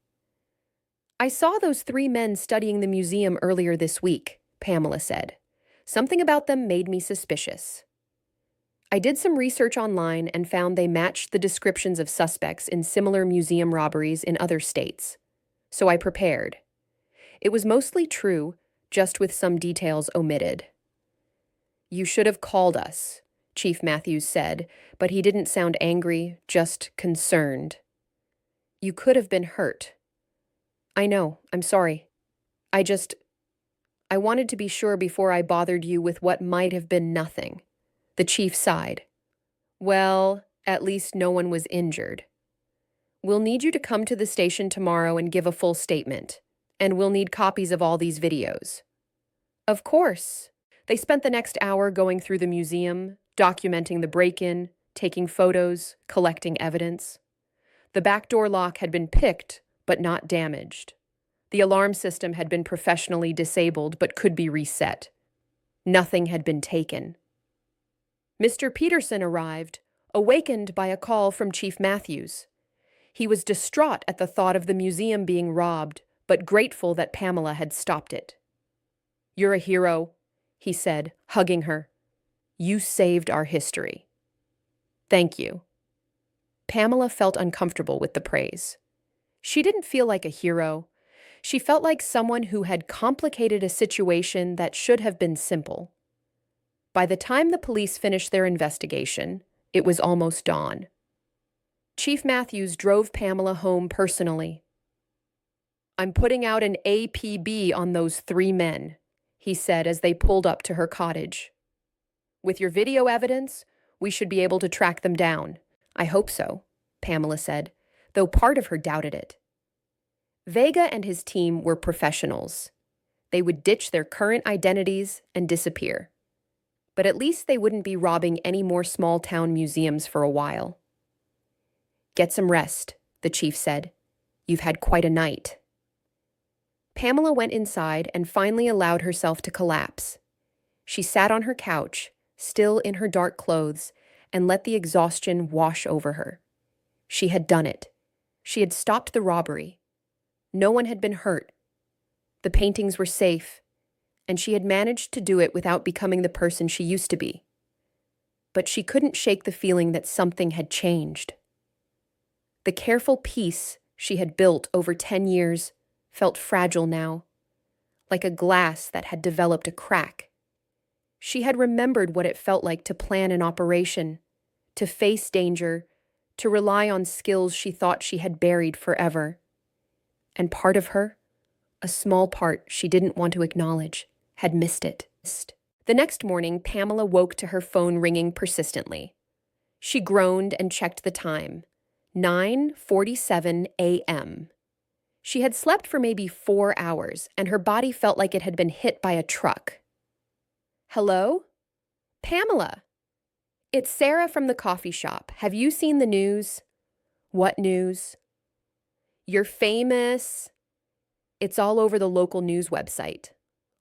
"I saw those 3 men studying the museum earlier this week," Pamela said. "Something about them made me suspicious. I did some research online and found they matched the descriptions of suspects in similar museum robberies in other states. So I prepared. It was mostly true, just with some details omitted." "You should have called us," Chief Matthews said, but he didn't sound angry, just concerned. "You could have been hurt." "I know, I'm sorry. I wanted to be sure before I bothered you with what might have been nothing." The chief sighed. "Well, at least no one was injured. We'll need you to come to the station tomorrow and give a full statement, and we'll need copies of all these videos." "Of course." They spent the next hour going through the museum, documenting the break-in, taking photos, collecting evidence. The back door lock had been picked, but not damaged. The alarm system had been professionally disabled, but could be reset. Nothing had been taken. Mr. Peterson arrived, awakened by a call from Chief Matthews. He was distraught at the thought of the museum being robbed, but grateful that Pamela had stopped it. "You're a hero," he said, hugging her. "You saved our history." "Thank you." Pamela felt uncomfortable with the praise. She didn't feel like a hero. She felt like someone who had complicated a situation that should have been simple. By the time the police finished their investigation, it was almost dawn. Chief Matthews drove Pamela home personally. "I'm putting out an APB on those 3 men," he said as they pulled up to her cottage. "With your video evidence, we should be able to track them down." "I hope so," Pamela said, though part of her doubted it. Vega and his team were professionals. They would ditch their current identities and disappear. But at least they wouldn't be robbing any more small-town museums for a while. "Get some rest," the chief said. "You've had quite a night." Pamela went inside and finally allowed herself to collapse. She sat on her couch, still in her dark clothes, and let the exhaustion wash over her. She had done it. She had stopped the robbery. No one had been hurt. The paintings were safe, and she had managed to do it without becoming the person she used to be. But she couldn't shake the feeling that something had changed. The careful peace she had built over 10 years felt fragile now, like a glass that had developed a crack. She had remembered what it felt like to plan an operation, to face danger, to rely on skills she thought she had buried forever. And part of her, a small part she didn't want to acknowledge, had missed it. The next morning, Pamela woke to her phone ringing persistently. She groaned and checked the time. 9:47 a.m. She had slept for maybe 4 hours, and her body felt like it had been hit by a truck. Hello? Pamela! It's Sarah from the coffee shop. Have you seen the news? What news? You're famous. It's all over the local news website.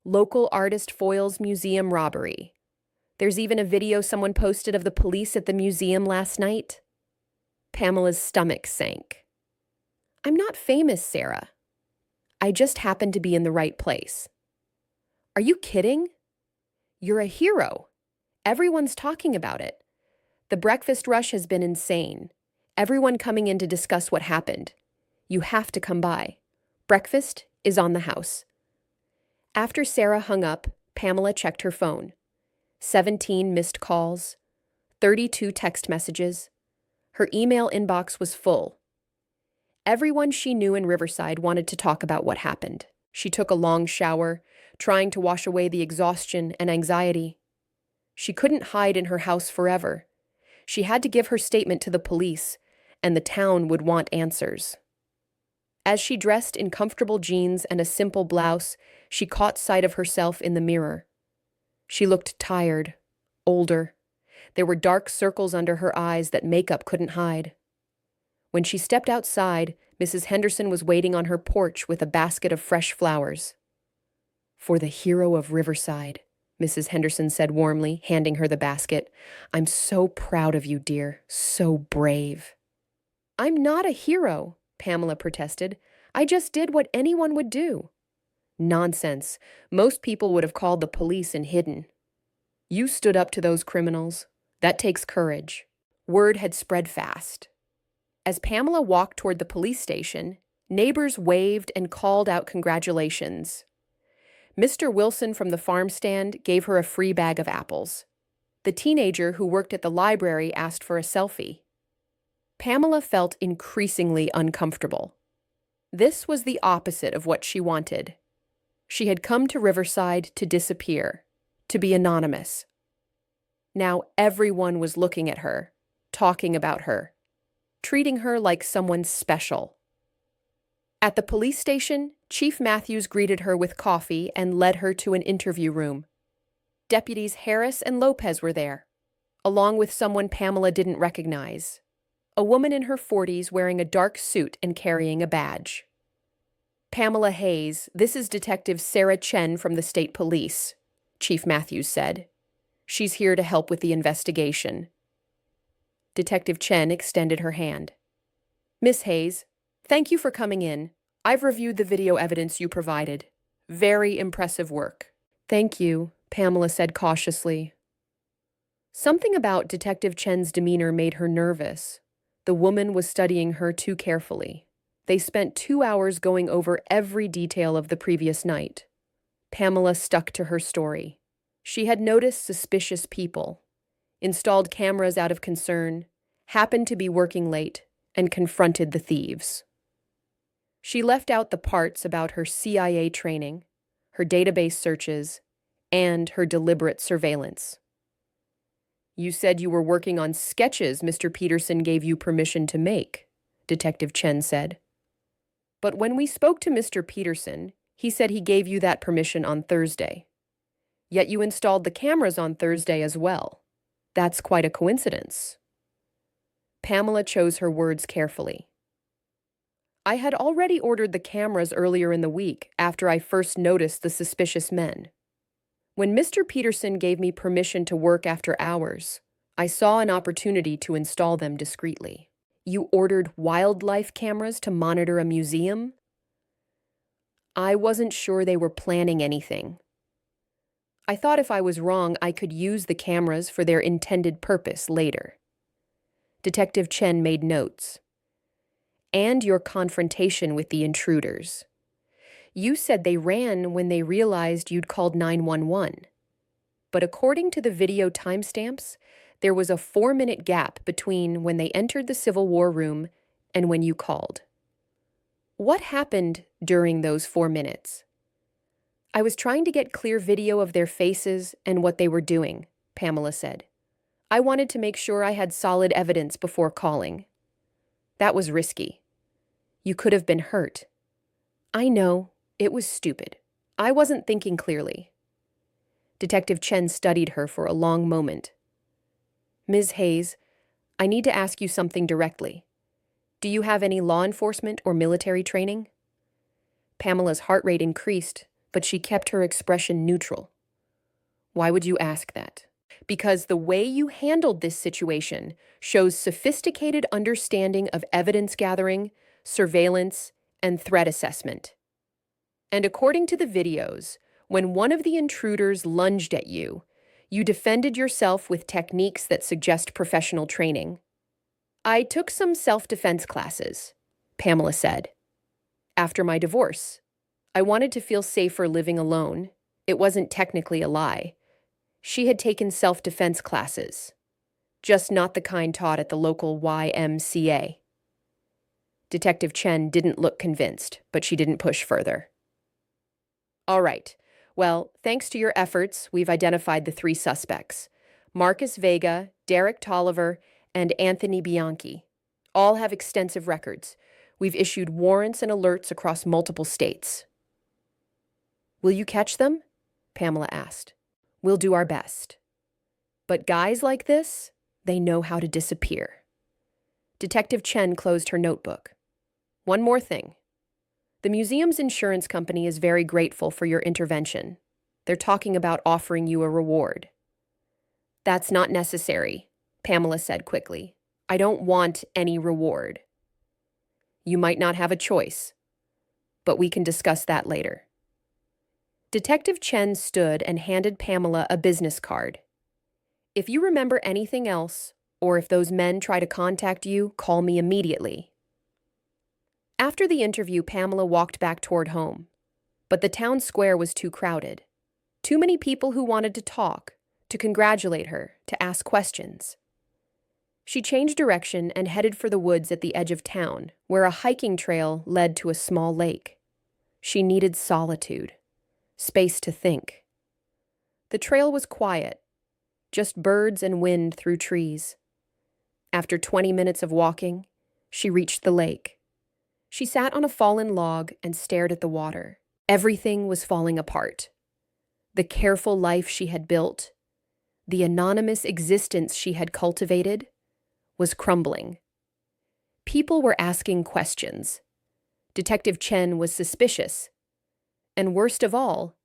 Local artist foils museum robbery. There's even a video someone posted of the police at the museum last night. Pamela's stomach sank. I'm not famous, Sarah. I just happened to be in the right place. Are you kidding? You're a hero. Everyone's talking about it. The breakfast rush has been insane. Everyone coming in to discuss what happened. You have to come by. Breakfast is on the house. After Sarah hung up, Pamela checked her phone. 17 missed calls, 32 text messages. Her email inbox was full. Everyone she knew in Riverside wanted to talk about what happened. She took a long shower, trying to wash away the exhaustion and anxiety. She couldn't hide in her house forever. She had to give her statement to the police, and the town would want answers. As she dressed in comfortable jeans and a simple blouse, she caught sight of herself in the mirror. She looked tired, older. There were dark circles under her eyes that makeup couldn't hide. When she stepped outside, Mrs. Henderson was waiting on her porch with a basket of fresh flowers. For the hero of Riverside, Mrs. Henderson said warmly, handing her the basket. I'm so proud of you, dear. So brave. I'm not a hero, Pamela protested. I just did what anyone would do. Nonsense. Most people would have called the police and hidden. You stood up to those criminals. That takes courage. Word had spread fast. As Pamela walked toward the police station, neighbors waved and called out congratulations. Mr. Wilson from the farm stand gave her a free bag of apples. The teenager who worked at the library asked for a selfie. Pamela felt increasingly uncomfortable. This was the opposite of what she wanted. She had come to Riverside to disappear, to be anonymous. Now everyone was looking at her, talking about her, treating her like someone special. At the police station, Chief Matthews greeted her with coffee and led her to an interview room. Deputies Harris and Lopez were there, along with someone Pamela didn't recognize, a woman in her 40s wearing a dark suit and carrying a badge. Pamela Hayes, this is Detective Sarah Chen from the State Police, Chief Matthews said. She's here to help with the investigation. Detective Chen extended her hand. Miss Hayes, thank you for coming in. I've reviewed the video evidence you provided. Very impressive work. Thank you, Pamela said cautiously. Something about Detective Chen's demeanor made her nervous. The woman was studying her too carefully. They spent 2 hours going over every detail of the previous night. Pamela stuck to her story. She had noticed suspicious people, installed cameras out of concern, happened to be working late, and confronted the thieves. She left out the parts about her CIA training, her database searches, and her deliberate surveillance. You said you were working on sketches Mr. Peterson gave you permission to make, Detective Chen said. But when we spoke to Mr. Peterson, he said he gave you that permission on Thursday. Yet you installed the cameras on Thursday as well. That's quite a coincidence. Pamela chose her words carefully. I had already ordered the cameras earlier in the week after I first noticed the suspicious men. When Mr. Peterson gave me permission to work after hours, I saw an opportunity to install them discreetly. You ordered wildlife cameras to monitor a museum? I wasn't sure they were planning anything. I thought if I was wrong, I could use the cameras for their intended purpose later. Detective Chen made notes. and your confrontation with the intruders. You said they ran when they realized you'd called 911. But according to the video timestamps, there was a 4-minute gap between when they entered the Civil War room and when you called. What happened during those 4 minutes? I was trying to get clear video of their faces and what they were doing, Pamela said. I wanted to make sure I had solid evidence before calling. That was risky. You could have been hurt. I know, it was stupid. I wasn't thinking clearly. Detective Chen studied her for a long moment. Ms. Hayes, I need to ask you something directly. Do you have any law enforcement or military training? Pamela's heart rate increased, but she kept her expression neutral. Why would you ask that? Because the way you handled this situation shows sophisticated understanding of evidence gathering, surveillance, and threat assessment. And according to the videos, when one of the intruders lunged at you, you defended yourself with techniques that suggest professional training. I took some self-defense classes, Pamela said. After my divorce, I wanted to feel safer living alone. It wasn't technically a lie. She had taken self-defense classes, just not the kind taught at the local YMCA. Detective Chen didn't look convinced, but she didn't push further. All right. Well, thanks to your efforts, we've identified the 3 suspects: Marcus Vega, Derek Tolliver, and Anthony Bianchi. All have extensive records. We've issued warrants and alerts across multiple states. Will you catch them? Pamela asked. We'll do our best. But guys like this, they know how to disappear. Detective Chen closed her notebook. One more thing. The museum's insurance company is very grateful for your intervention. They're talking about offering you a reward. That's not necessary, Pamela said quickly. I don't want any reward. You might not have a choice, but we can discuss that later. Detective Chen stood and handed Pamela a business card. If you remember anything else, or if those men try to contact you, call me immediately. After the interview, Pamela walked back toward home. But the town square was too crowded. Too many people who wanted to talk, to congratulate her, to ask questions. She changed direction and headed for the woods at the edge of town, where a hiking trail led to a small lake. She needed solitude, space to think. The trail was quiet, just birds and wind through trees. After 20 minutes of walking, she reached the lake. She sat on a fallen log and stared at the water. Everything was falling apart. The careful life she had built, the anonymous existence she had cultivated, was crumbling. People were asking questions. Detective Chen was suspicious. And worst of all,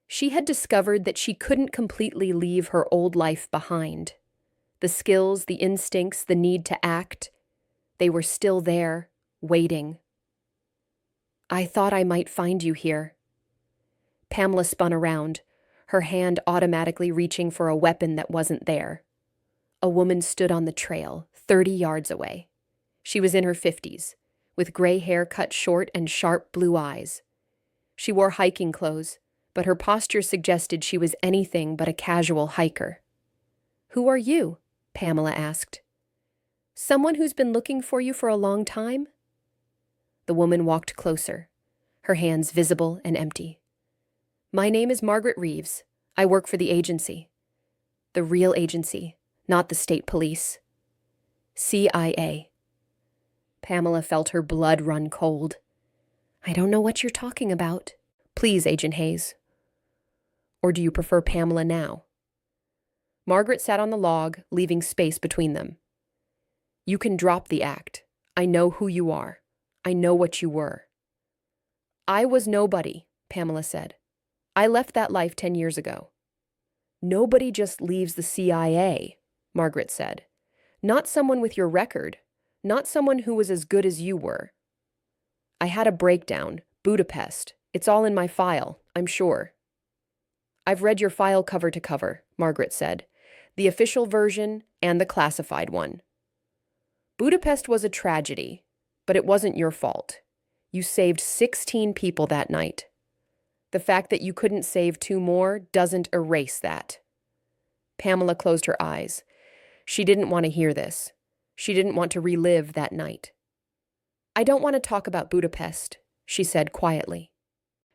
she had discovered that she couldn't completely leave her old life behind. The skills, the instincts, the need to act, they were still there, waiting. I thought I might find you here. Pamela spun around, her hand automatically reaching for a weapon that wasn't there. A woman stood on the trail, 30 yards away. She was in her 50s, with gray hair cut short and sharp blue eyes. She wore hiking clothes, but her posture suggested she was anything but a casual hiker. Who are you? Pamela asked. Someone who's been looking for you for a long time? The woman walked closer, her hands visible and empty. My name is Margaret Reeves. I work for the agency. The real agency, not the state police. CIA. Pamela felt her blood run cold. I don't know what you're talking about. Please, Agent Hayes. Or do you prefer Pamela now? Margaret sat on the log, leaving space between them. You can drop the act. I know who you are. I know what you were. I was nobody, Pamela said. I left that life 10 years ago. Nobody just leaves the CIA, Margaret said. Not someone with your record, not someone who was as good as you were. I had a breakdown, Budapest. It's all in my file, I'm sure. I've read your file cover to cover, Margaret said. The official version and the classified one. Budapest was a tragedy. But it wasn't your fault. You saved 16 people that night. The fact that you couldn't save 2 more doesn't erase that. Pamela closed her eyes. She didn't want to hear this. She didn't want to relive that night. I don't want to talk about Budapest, she said quietly.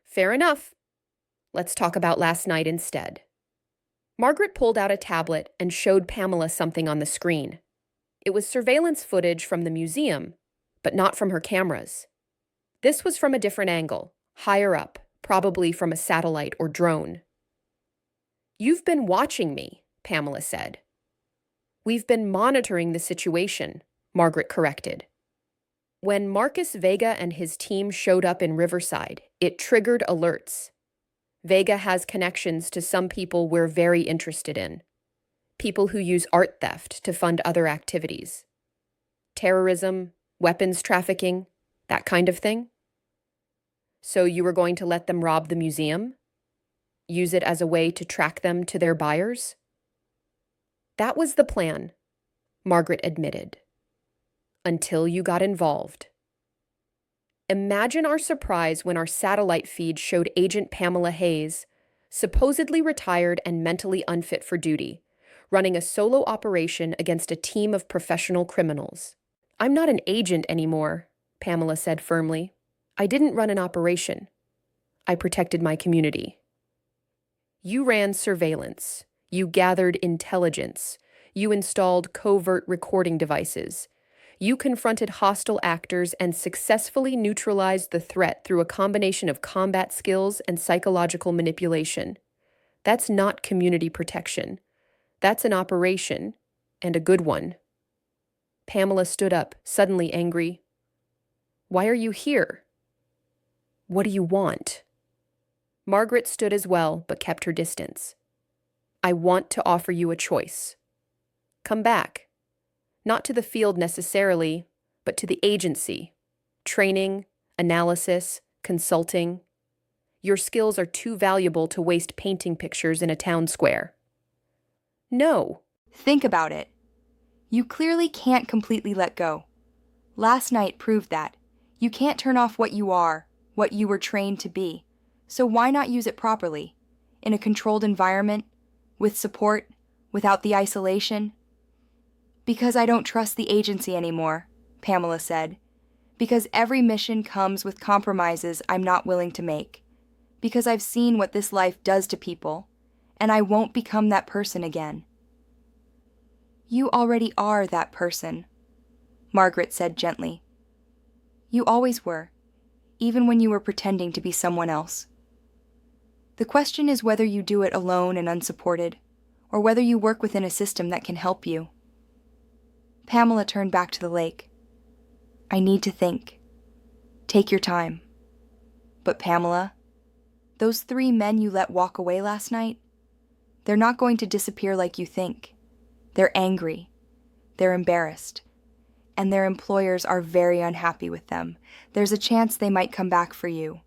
Fair enough. Let's talk about last night instead. Margaret pulled out a tablet and showed Pamela something on the screen. It was surveillance footage from the museum, but not from her cameras. This was from a different angle, higher up, probably from a satellite or drone. You've been watching me, Pamela said. We've been monitoring the situation, Margaret corrected. When Marcus Vega and his team showed up in Riverside, it triggered alerts. Vega has connections to some people we're very interested in. People who use art theft to fund other activities. Terrorism, weapons trafficking, that kind of thing. So you were going to let them rob the museum? Use it as a way to track them to their buyers? That was the plan, Margaret admitted. Until you got involved. Imagine our surprise when our satellite feed showed Agent Pamela Hayes, supposedly retired and mentally unfit for duty, running a solo operation against a team of professional criminals. I'm not an agent anymore, Pamela said firmly. I didn't run an operation. I protected my community. You ran surveillance. You gathered intelligence. You installed covert recording devices. You confronted hostile actors and successfully neutralized the threat through a combination of combat skills and psychological manipulation. That's not community protection. That's an operation, and a good one. Pamela stood up, suddenly angry. Why are you here? What do you want? Margaret stood as well, but kept her distance. I want to offer you a choice. Come back. Not to the field necessarily, but to the agency. Training, analysis, consulting. Your skills are too valuable to waste painting pictures in a town square. No. Think about it. You clearly can't completely let go. Last night proved that. You can't turn off what you are, what you were trained to be. So why not use it properly? In a controlled environment, with support, without the isolation? Because I don't trust the agency anymore, Pamela said. Because every mission comes with compromises I'm not willing to make. Because I've seen what this life does to people, and I won't become that person again. You already are that person, Margaret said gently. You always were, even when you were pretending to be someone else. The question is whether you do it alone and unsupported, or whether you work within a system that can help you. Pamela turned back to the lake. I need to think. Take your time. But Pamela, those 3 men you let walk away last night, they're not going to disappear like you think. They're angry. They're embarrassed. And their employers are very unhappy with them. There's a chance they might come back for you.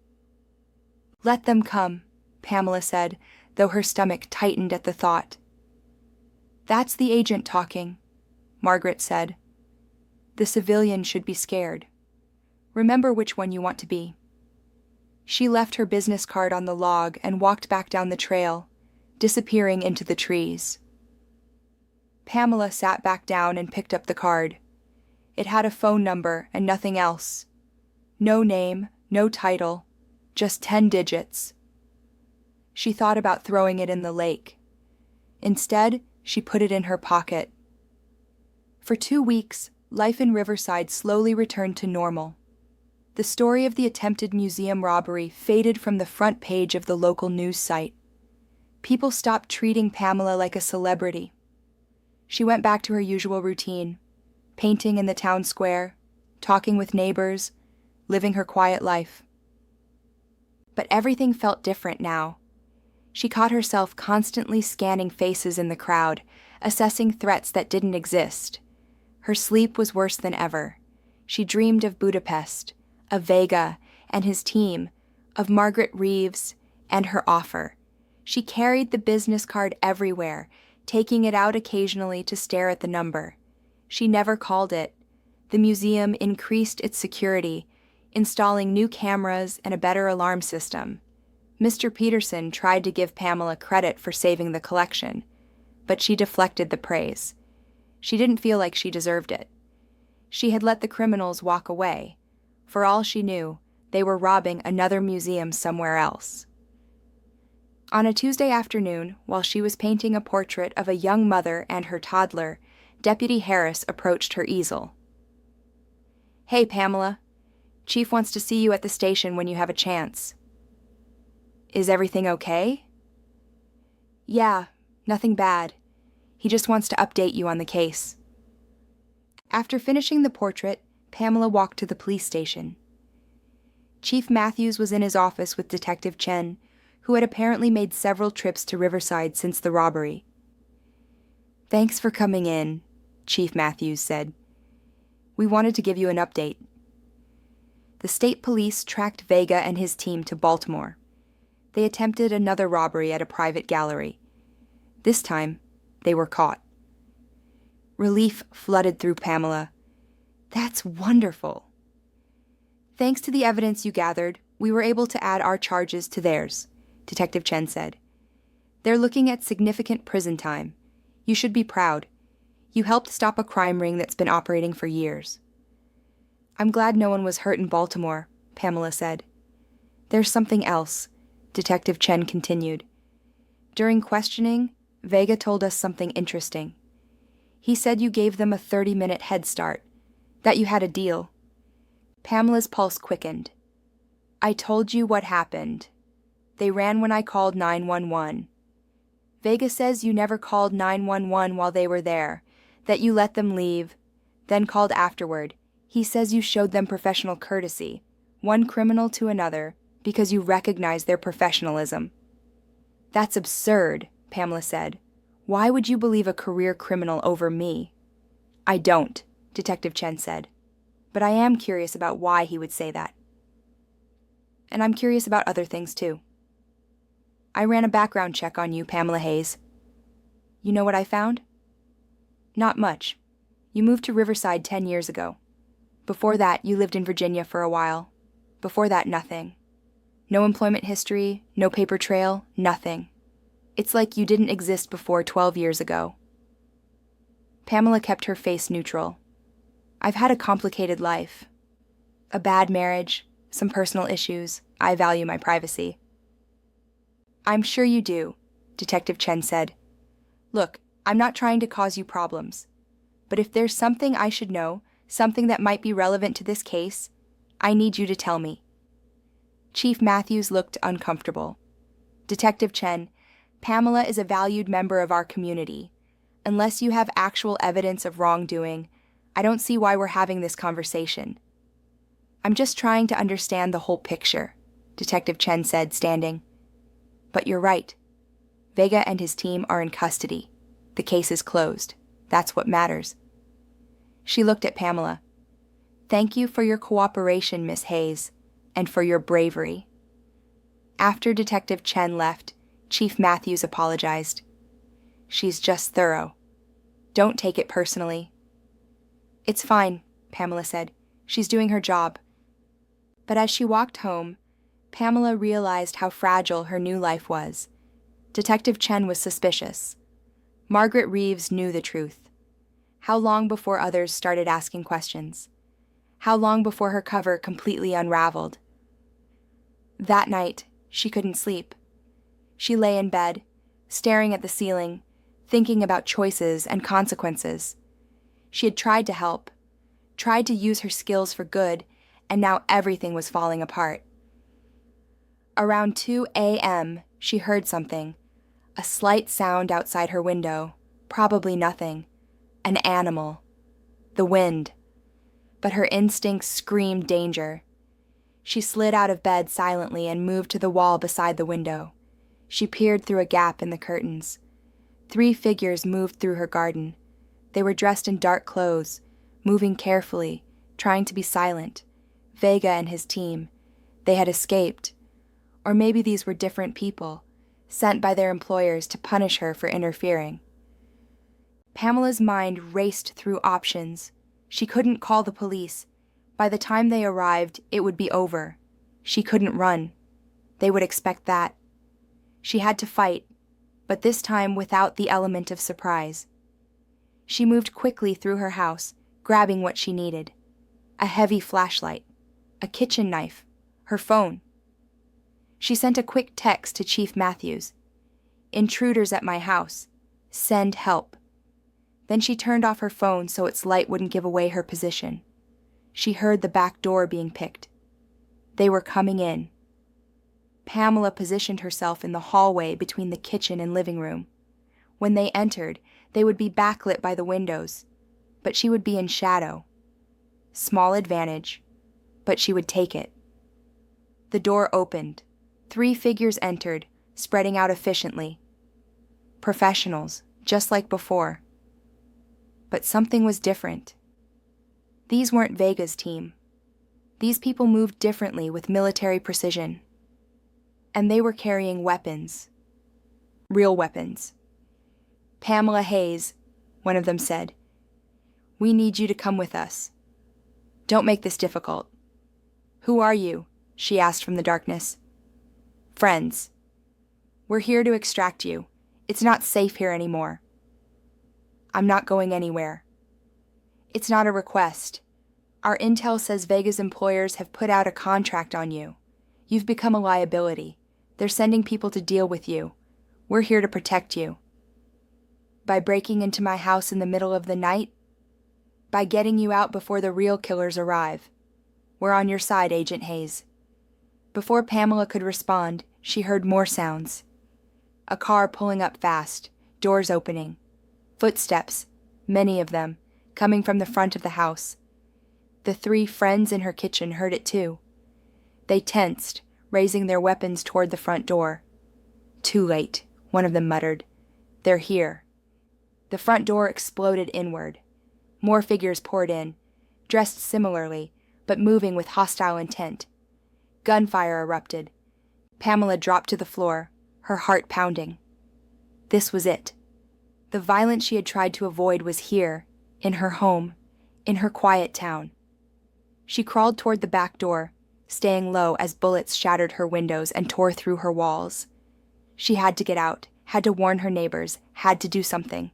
Let them come, Pamela said, though her stomach tightened at the thought. That's the agent talking, Margaret said. The civilian should be scared. Remember which one you want to be. She left her business card on the log and walked back down the trail, disappearing into the trees. Pamela sat back down and picked up the card. It had a phone number and nothing else. No name, no title, just 10 digits. She thought about throwing it in the lake. Instead, she put it in her pocket. For 2 weeks, life in Riverside slowly returned to normal. The story of the attempted museum robbery faded from the front page of the local news site. People stopped treating Pamela like a celebrity. She went back to her usual routine, painting in the town square, talking with neighbors, living her quiet life. But everything felt different now. She caught herself constantly scanning faces in the crowd, assessing threats that didn't exist. Her sleep was worse than ever. She dreamed of Budapest, of Vega and his team, of Margaret Reeves and her offer. She carried the business card everywhere, taking it out occasionally to stare at the number. She never called it. The museum increased its security, installing new cameras and a better alarm system. Mr. Peterson tried to give Pamela credit for saving the collection, but she deflected the praise. She didn't feel like she deserved it. She had let the criminals walk away. For all she knew, they were robbing another museum somewhere else. On a Tuesday afternoon, while she was painting a portrait of a young mother and her toddler, Deputy Harris approached her easel. "Hey, Pamela. Chief wants to see you at the station when you have a chance." "Is everything okay?" "Yeah, nothing bad. He just wants to update you on the case." After finishing the portrait, Pamela walked to the police station. Chief Matthews was in his office with Detective Chen, who had apparently made several trips to Riverside since the robbery. "Thanks for coming in," Chief Matthews said. "We wanted to give you an update." The state police tracked Vega and his team to Baltimore. They attempted another robbery at a private gallery. This time, they were caught. Relief flooded through Pamela. "That's wonderful." "Thanks to the evidence you gathered, we were able to add our charges to theirs," Detective Chen said. "They're looking at significant prison time. You should be proud. You helped stop a crime ring that's been operating for years." "I'm glad no one was hurt in Baltimore," Pamela said. "There's something else," Detective Chen continued. "During questioning, Vega told us something interesting. He said you gave them a 30-minute head start, that you had a deal." Pamela's pulse quickened. "I told you what happened. They ran when I called 911. Vega says you never called 911 while they were there, that you let them leave, then called afterward. He says you showed them professional courtesy, one criminal to another, because you recognized their professionalism." "That's absurd," Pamela said. "Why would you believe a career criminal over me?" "I don't," Detective Chen said. "But I am curious about why he would say that. And I'm curious about other things, too. I ran a background check on you, Pamela Hayes. You know what I found? Not much. You moved to Riverside 10 years ago. Before that, you lived in Virginia for a while. Before that, nothing. No employment history, no paper trail, nothing. It's like you didn't exist before 12 years ago." Pamela kept her face neutral. "I've had a complicated life. A bad marriage, some personal issues. I value my privacy." "I'm sure you do," Detective Chen said. "Look, I'm not trying to cause you problems. But if there's something I should know, something that might be relevant to this case, I need you to tell me." Chief Matthews looked uncomfortable. "Detective Chen, Pamela is a valued member of our community. Unless you have actual evidence of wrongdoing, I don't see why we're having this conversation." "I'm just trying to understand the whole picture," Detective Chen said, standing. "But you're right. Vega and his team are in custody. The case is closed. That's what matters." She looked at Pamela. "Thank you for your cooperation, Miss Hayes, and for your bravery." After Detective Chen left, Chief Matthews apologized. "She's just thorough. Don't take it personally." "It's fine," Pamela said. "She's doing her job." But as she walked home, Pamela realized how fragile her new life was. Detective Chen was suspicious. Margaret Reeves knew the truth. How long before others started asking questions? How long before her cover completely unraveled? That night, she couldn't sleep. She lay in bed, staring at the ceiling, thinking about choices and consequences. She had tried to help, tried to use her skills for good, and now everything was falling apart. Around 2 a.m., she heard something, a slight sound outside her window, probably nothing, an animal, the wind. But her instincts screamed danger. She slid out of bed silently and moved to the wall beside the window. She peered through a gap in the curtains. 3 figures moved through her garden. They were dressed in dark clothes, moving carefully, trying to be silent. Vega and his team. They had escaped. Or maybe these were different people, sent by their employers to punish her for interfering. Pamela's mind raced through options. She couldn't call the police. By the time they arrived, it would be over. She couldn't run. They would expect that. She had to fight, but this time without the element of surprise. She moved quickly through her house, grabbing what she needed. A heavy flashlight, a kitchen knife, her phone. She sent a quick text to Chief Matthews. "Intruders at my house. Send help." Then she turned off her phone so its light wouldn't give away her position. She heard the back door being picked. They were coming in. Pamela positioned herself in the hallway between the kitchen and living room. When they entered, they would be backlit by the windows, but she would be in shadow. Small advantage, but she would take it. The door opened. 3 figures entered, spreading out efficiently. Professionals, just like before. But something was different. These weren't Vega's team. These people moved differently with military precision. And they were carrying weapons. Real weapons. "Pamela Hayes," one of them said. "We need you to come with us. Don't make this difficult." "Who are you?" she asked from the darkness. "Friends. We're here to extract you. It's not safe here anymore." "I'm not going anywhere." "It's not a request. Our intel says Vega's employers have put out a contract on you. You've become a liability. They're sending people to deal with you. We're here to protect you." "By breaking into my house in the middle of the night?" "By getting you out before the real killers arrive. We're on your side, Agent Hayes." Before Pamela could respond, she heard more sounds. A car pulling up fast, doors opening. Footsteps, many of them, coming from the front of the house. The 3 friends in her kitchen heard it too. They tensed, raising their weapons toward the front door. "Too late," one of them muttered. "They're here." The front door exploded inward. More figures poured in, dressed similarly, but moving with hostile intent. Gunfire erupted. Pamela dropped to the floor, her heart pounding. This was it. The violence she had tried to avoid was here, in her home, in her quiet town. She crawled toward the back door, staying low as bullets shattered her windows and tore through her walls. She had to get out, had to warn her neighbors, had to do something.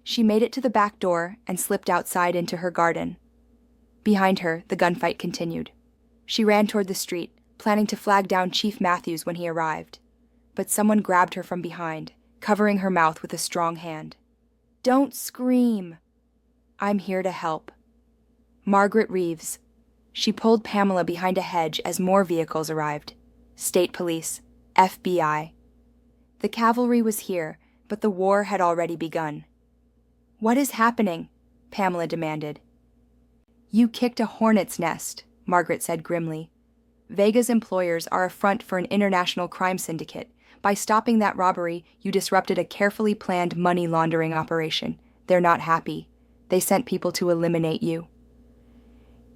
She made it to the back door and slipped outside into her garden. Behind her, the gunfight continued. She ran toward the street, planning to flag down Chief Matthews when he arrived. But someone grabbed her from behind, covering her mouth with a strong hand. "Don't scream." "I'm here to help." Margaret Reeves. She pulled Pamela behind a hedge as more vehicles arrived. State Police, FBI. The cavalry was here, but the war had already begun. "What is happening?" Pamela demanded. "You kicked a hornet's nest," Margaret said grimly. "Vega's employers are a front for an international crime syndicate. By stopping that robbery, you disrupted a carefully planned money laundering operation. They're not happy. They sent people to eliminate you."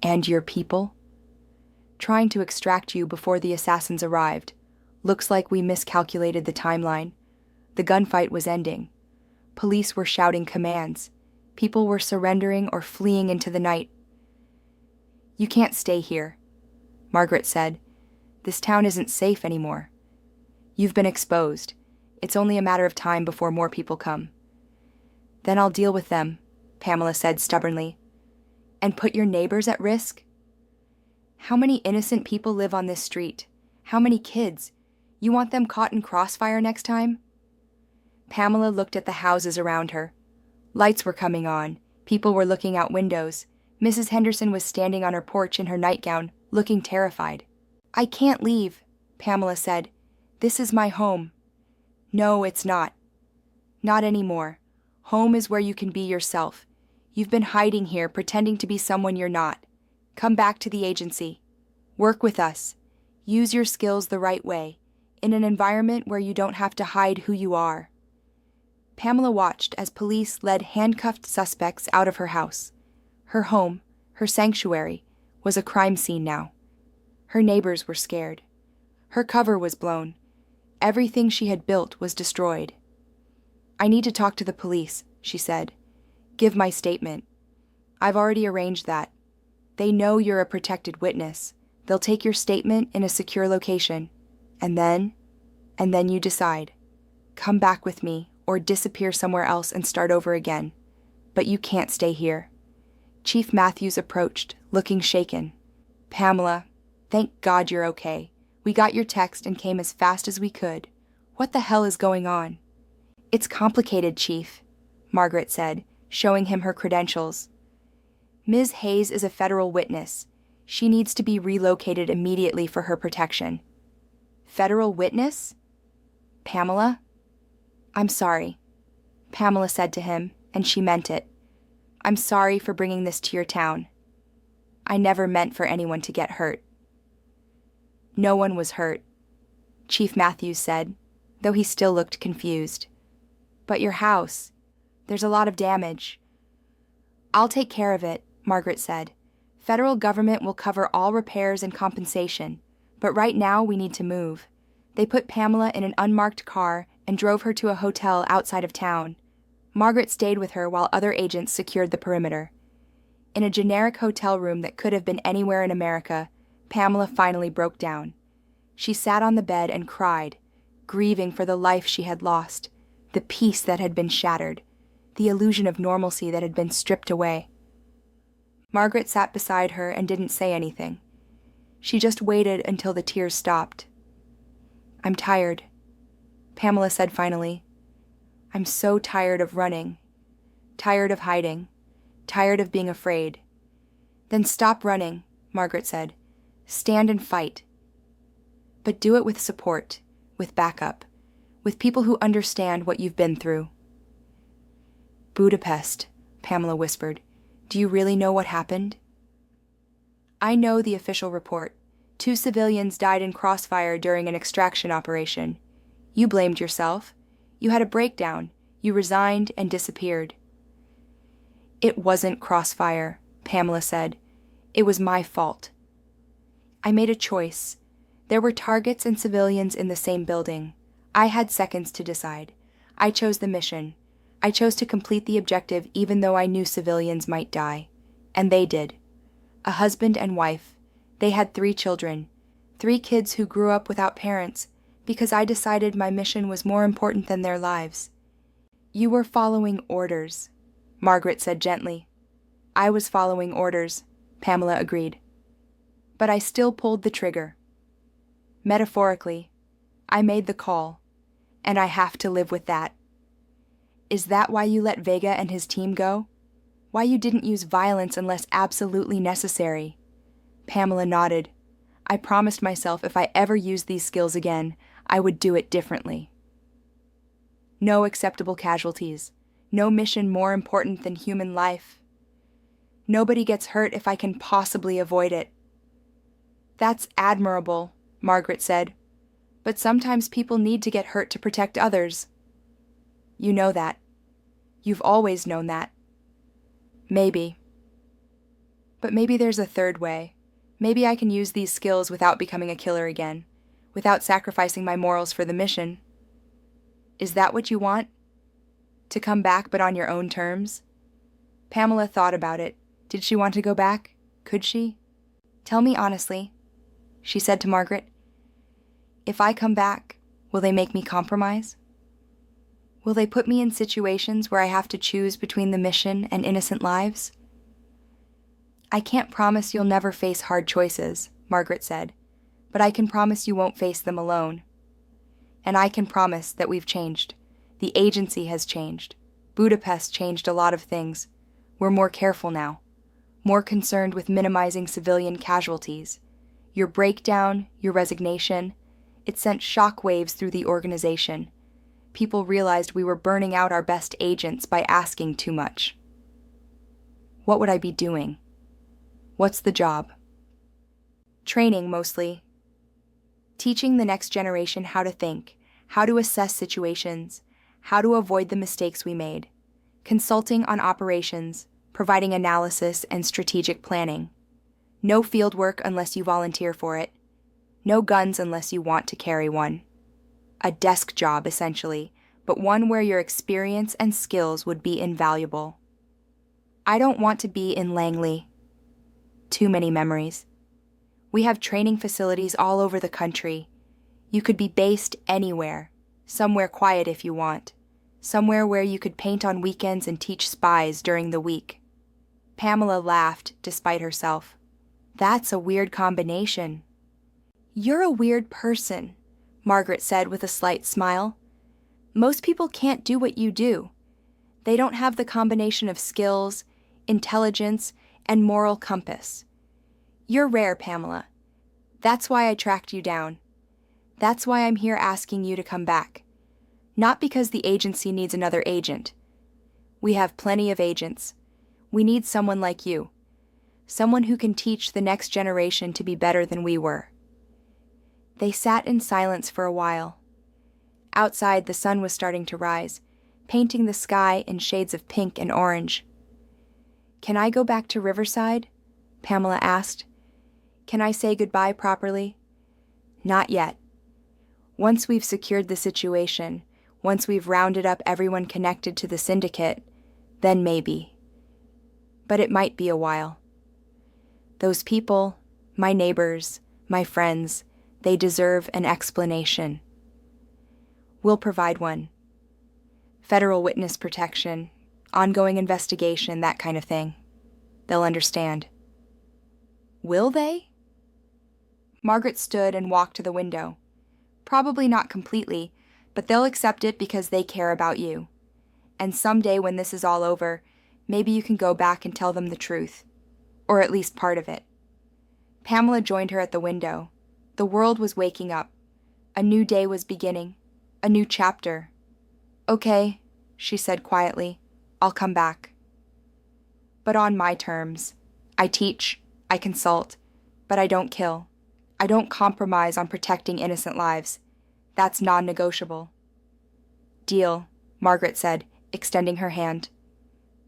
"And your people?" "Trying to extract you before the assassins arrived. Looks like we miscalculated the timeline. The gunfight was ending. Police were shouting commands. People were surrendering or fleeing into the night." "You can't stay here," Margaret said. "This town isn't safe anymore. You've been exposed. It's only a matter of time before more people come." "Then I'll deal with them," Pamela said stubbornly. "And put your neighbors at risk?" "How many innocent people live on this street? How many kids? You want them caught in crossfire next time?" Pamela looked at the houses around her. Lights were coming on. People were looking out windows. Mrs. Henderson was standing on her porch in her nightgown, looking terrified. "I can't leave," Pamela said. "This is my home." "No, it's not. Not anymore. Home is where you can be yourself. You've been hiding here, pretending to be someone you're not. Come back to the agency. Work with us. Use your skills the right way, in an environment where you don't have to hide who you are." Pamela watched as police led handcuffed suspects out of her house. Her home, her sanctuary, was a crime scene now. Her neighbors were scared. Her cover was blown. Everything she had built was destroyed. "I need to talk to the police," she said. "Give my statement. I've already arranged that. They know you're a protected witness. They'll take your statement in a secure location. And then you decide. Come back with me or disappear somewhere else and start over again. But you can't stay here. Chief Matthews approached, looking shaken. Pamela, thank God you're okay. We got your text and came as fast as we could. What the hell is going on? It's complicated, Chief, Margaret said, showing him her credentials. Ms. Hayes is a federal witness. She needs to be relocated immediately for her protection. Federal witness? Pamela? I'm sorry, Pamela said to him, and she meant it. I'm sorry for bringing this to your town. I never meant for anyone to get hurt. No one was hurt, Chief Matthews said, though he still looked confused. But your house, there's a lot of damage. I'll take care of it, Margaret said. Federal government will cover all repairs and compensation, but right now we need to move. They put Pamela in an unmarked car and drove her to a hotel outside of town. Margaret stayed with her while other agents secured the perimeter. In a generic hotel room that could have been anywhere in America, Pamela finally broke down. She sat on the bed and cried, grieving for the life she had lost, the peace that had been shattered, the illusion of normalcy that had been stripped away. Margaret sat beside her and didn't say anything. She just waited until the tears stopped. I'm tired, Pamela said finally. I'm so tired of running, tired of hiding, tired of being afraid. Then stop running, Margaret said. Stand and fight. But do it with support, with backup, with people who understand what you've been through. Budapest, Pamela whispered. Do you really know what happened? I know the official report. 2 civilians died in crossfire during an extraction operation. You blamed yourself. You had a breakdown. You resigned and disappeared. It wasn't crossfire, Pamela said. It was my fault. I made a choice. There were targets and civilians in the same building. I had seconds to decide. I chose the mission. I chose to complete the objective even though I knew civilians might die. And they did. A husband and wife. They had 3 children. 3 kids who grew up without parents because I decided my mission was more important than their lives. You were following orders, Margaret said gently. I was following orders, Pamela agreed. But I still pulled the trigger. Metaphorically, I made the call, and I have to live with that. Is that why you let Vega and his team go? Why you didn't use violence unless absolutely necessary? Pamela nodded. I promised myself if I ever used these skills again, I would do it differently. No acceptable casualties. No mission more important than human life. Nobody gets hurt if I can possibly avoid it. That's admirable, Margaret said. But sometimes people need to get hurt to protect others. You know that. You've always known that. Maybe. But maybe there's a third way. Maybe I can use these skills without becoming a killer again, without sacrificing my morals for the mission. Is that what you want? To come back but on your own terms? Pamela thought about it. Did she want to go back? Could she? Tell me honestly, she said to Margaret. If I come back, will they make me compromise? Will they put me in situations where I have to choose between the mission and innocent lives? I can't promise you'll never face hard choices, Margaret said, but I can promise you won't face them alone. And I can promise that we've changed. The agency has changed. Budapest changed a lot of things. We're more careful now, more concerned with minimizing civilian casualties. Your breakdown, your resignation, it sent shockwaves through the organization. People realized we were burning out our best agents by asking too much. What would I be doing? What's the job? Training, mostly. Teaching the next generation how to think, how to assess situations, how to avoid the mistakes we made. Consulting on operations, providing analysis and strategic planning. No field work unless you volunteer for it. No guns unless you want to carry one. A desk job, essentially, but one where your experience and skills would be invaluable. I don't want to be in Langley. Too many memories. We have training facilities all over the country. You could be based anywhere, somewhere quiet if you want, somewhere where you could paint on weekends and teach spies during the week. Pamela laughed despite herself. That's a weird combination. You're a weird person, Margaret said with a slight smile. Most people can't do what you do. They don't have the combination of skills, intelligence, and moral compass. You're rare, Pamela. That's why I tracked you down. That's why I'm here asking you to come back. Not because the agency needs another agent. We have plenty of agents. We need someone like you. Someone who can teach the next generation to be better than we were. They sat in silence for a while. Outside, the sun was starting to rise, painting the sky in shades of pink and orange. Can I go back to Riverside? Pamela asked. Can I say goodbye properly? Not yet. Once we've secured the situation, once we've rounded up everyone connected to the syndicate, then maybe. But it might be a while. Those people, my neighbors, my friends, they deserve an explanation. We'll provide one. Federal witness protection, ongoing investigation, that kind of thing. They'll understand. Will they? Margaret stood and walked to the window. Probably not completely, but they'll accept it because they care about you. And someday when this is all over, maybe you can go back and tell them the truth. Or at least part of it. Pamela joined her at the window. The world was waking up. A new day was beginning. A new chapter. Okay, she said quietly. I'll come back. But on my terms. I teach, I consult, but I don't kill. I don't compromise on protecting innocent lives. That's non-negotiable. Deal, Margaret said, extending her hand.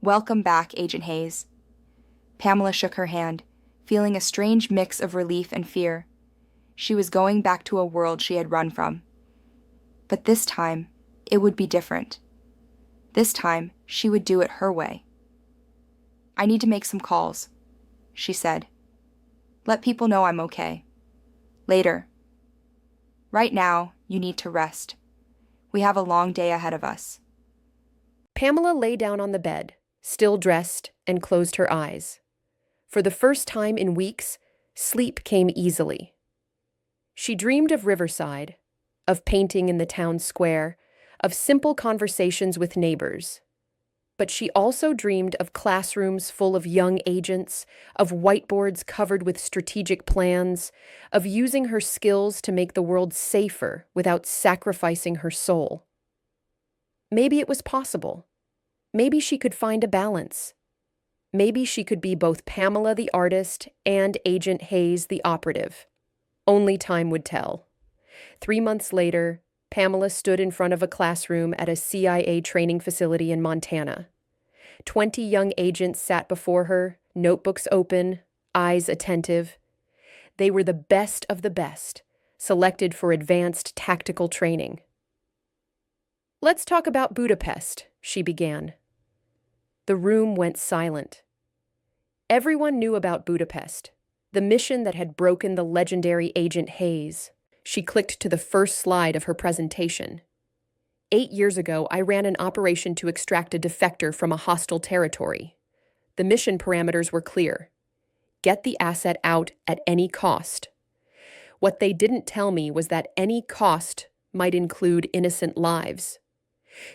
Welcome back, Agent Hayes. Pamela shook her hand, feeling a strange mix of relief and fear. She was going back to a world she had run from. But this time, it would be different. This time, she would do it her way. I need to make some calls, she said. Let people know I'm okay. Later. Right now, you need to rest. We have a long day ahead of us. Pamela lay down on the bed, still dressed, and closed her eyes. For the first time in weeks, sleep came easily. She dreamed of Riverside, of painting in the town square, of simple conversations with neighbors. But she also dreamed of classrooms full of young agents, of whiteboards covered with strategic plans, of using her skills to make the world safer without sacrificing her soul. Maybe it was possible. Maybe she could find a balance. Maybe she could be both Pamela the artist and Agent Hayes the operative. Only time would tell. 3 months later, Pamela stood in front of a classroom at a CIA training facility in Montana. 20 young agents sat before her, notebooks open, eyes attentive. They were the best of the best, selected for advanced tactical training. Let's talk about Budapest, she began. The room went silent. Everyone knew about Budapest, the mission that had broken the legendary Agent Hayes. She clicked to the first slide of her presentation. 8 years ago, I ran an operation to extract a defector from a hostile territory. The mission parameters were clear. Get the asset out at any cost. What they didn't tell me was that any cost might include innocent lives.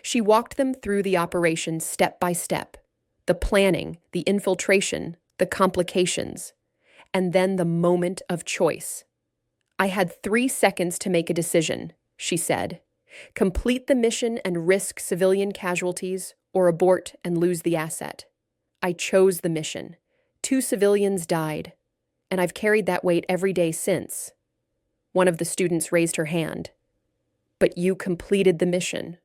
She walked them through the operation step by step, the planning, the infiltration, the complications, and then the moment of choice. I had 3 seconds to make a decision, she said. Complete the mission and risk civilian casualties, or abort and lose the asset. I chose the mission. 2 civilians died, and I've carried that weight every day since. One of the students raised her hand. But you completed the mission.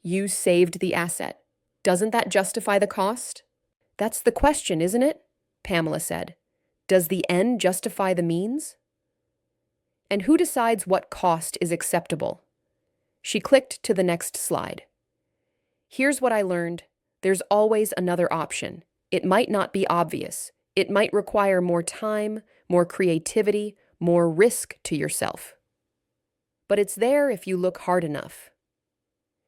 You saved the asset. Doesn't that justify the cost? That's the question, isn't it? Pamela said. Does the end justify the means? And who decides what cost is acceptable? She clicked to the next slide. Here's what I learned. There's always another option. It might not be obvious. It might require more time, more creativity, more risk to yourself. But it's there if you look hard enough.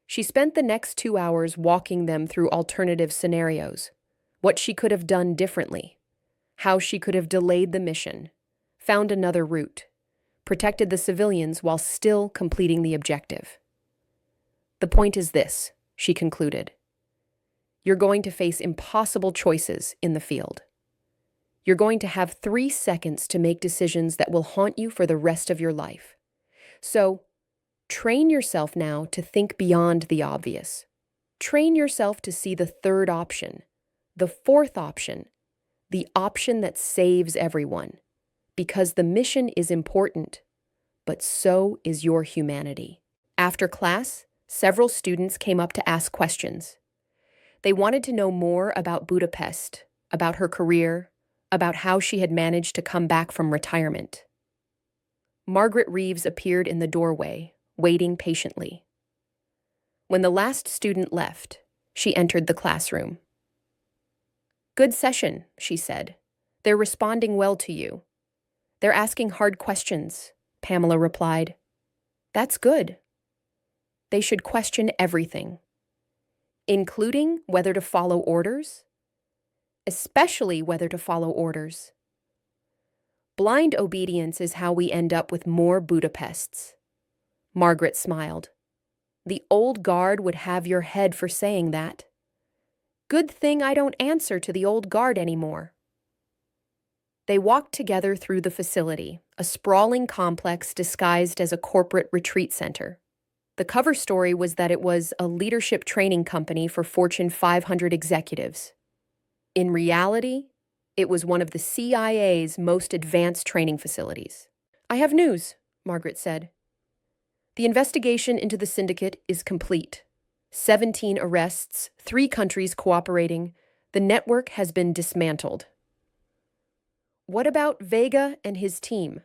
She spent the next 2 hours walking them through alternative scenarios, what she could have done differently, how she could have delayed the mission, found another route, protected the civilians while still completing the objective. The point is this, she concluded. You're going to face impossible choices in the field. You're going to have 3 seconds to make decisions that will haunt you for the rest of your life. So, train yourself now to think beyond the obvious. Train yourself to see the third option, the fourth option, the option that saves everyone. Because the mission is important, but so is your humanity. After class, several students came up to ask questions. They wanted to know more about Budapest, about her career, about how she had managed to come back from retirement. Margaret Reeves appeared in the doorway, waiting patiently. When the last student left, she entered the classroom. Good session, she said. They're responding well to you. They're asking hard questions, Pamela replied. That's good. They should question everything, including whether to follow orders, especially whether to follow orders. Blind obedience is how we end up with more Budapests. Margaret smiled. The old guard would have your head for saying that. Good thing I don't answer to the old guard anymore. They walked together through the facility, a sprawling complex disguised as a corporate retreat center. The cover story was that it was a leadership training company for Fortune 500 executives. In reality, it was one of the CIA's most advanced training facilities. I have news, Margaret said. The investigation into the syndicate is complete. 17 arrests, 3 countries cooperating. The network has been dismantled. What about Vega and his team?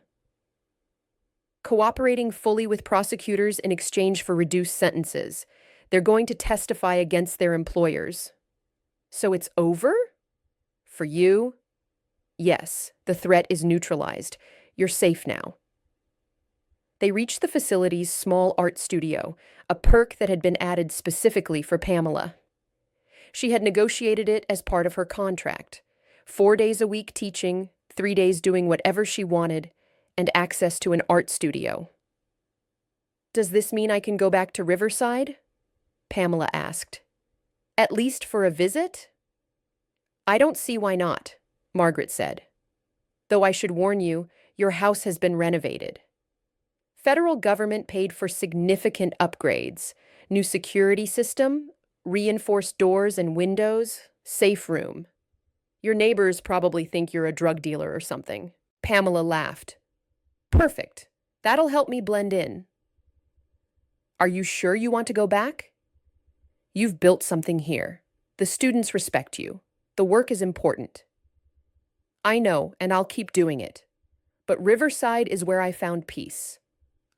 Cooperating fully with prosecutors in exchange for reduced sentences. They're going to testify against their employers. So it's over? For you? Yes, the threat is neutralized. You're safe now. They reached the facility's small art studio, a perk that had been added specifically for Pamela. She had negotiated it as part of her contract. 4 days a week teaching, 3 days doing whatever she wanted, and access to an art studio. Does this mean I can go back to Riverside? Pamela asked. At least for a visit? I don't see why not, Margaret said. Though I should warn you, your house has been renovated. Federal government paid for significant upgrades, new security system, reinforced doors and windows, safe room. Your neighbors probably think you're a drug dealer or something. Pamela laughed. Perfect. That'll help me blend in. Are you sure you want to go back? You've built something here. The students respect you. The work is important. I know, and I'll keep doing it. But Riverside is where I found peace.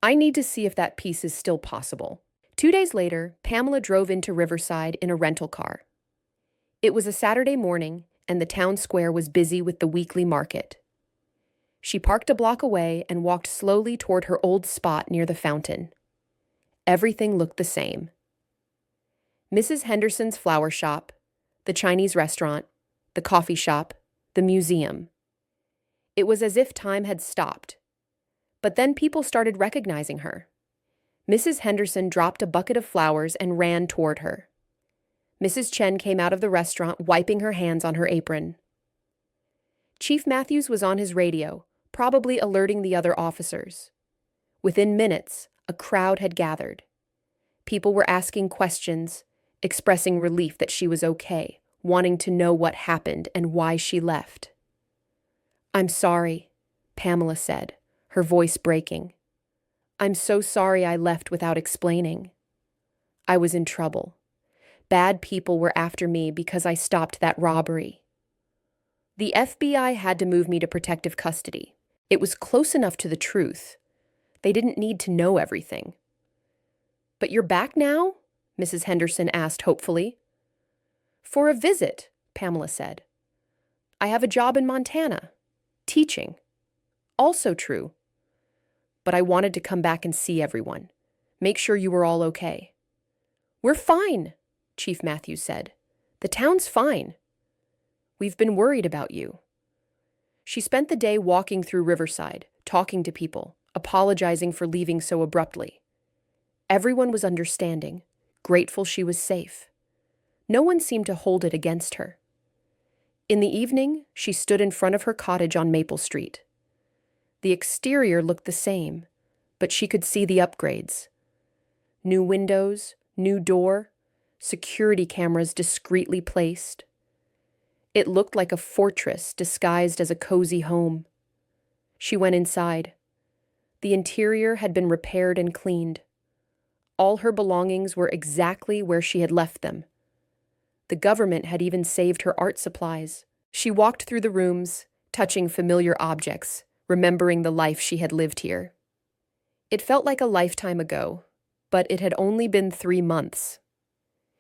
I need to see if that peace is still possible. 2 days later, Pamela drove into Riverside in a rental car. It was a Saturday morning, and the town square was busy with the weekly market. She parked a block away and walked slowly toward her old spot near the fountain. Everything looked the same. Mrs. Henderson's flower shop, the Chinese restaurant, the coffee shop, the museum. It was as if time had stopped. But then people started recognizing her. Mrs. Henderson dropped a bucket of flowers and ran toward her. Mrs. Chen came out of the restaurant, wiping her hands on her apron. Chief Matthews was on his radio, probably alerting the other officers. Within minutes, a crowd had gathered. People were asking questions, expressing relief that she was okay, wanting to know what happened and why she left. I'm sorry, Pamela said, her voice breaking. I'm so sorry I left without explaining. I was in trouble. Bad people were after me because I stopped that robbery. The FBI had to move me to protective custody. It was close enough to the truth. They didn't need to know everything. But you're back now? Mrs. Henderson asked hopefully. For a visit, Pamela said. I have a job in Montana. Teaching. Also true. But I wanted to come back and see everyone. Make sure you were all okay. We're fine, Chief Matthews said. The town's fine. We've been worried about you. She spent the day walking through Riverside, talking to people, apologizing for leaving so abruptly. Everyone was understanding, grateful she was safe. No one seemed to hold it against her. In the evening, she stood in front of her cottage on Maple Street. The exterior looked the same, but she could see the upgrades. New windows, new door, security cameras discreetly placed. It looked like a fortress disguised as a cozy home. She went inside. The interior had been repaired and cleaned. All her belongings were exactly where she had left them. The government had even saved her art supplies. She walked through the rooms, touching familiar objects, remembering the life she had lived here. It felt like a lifetime ago, but it had only been 3 months.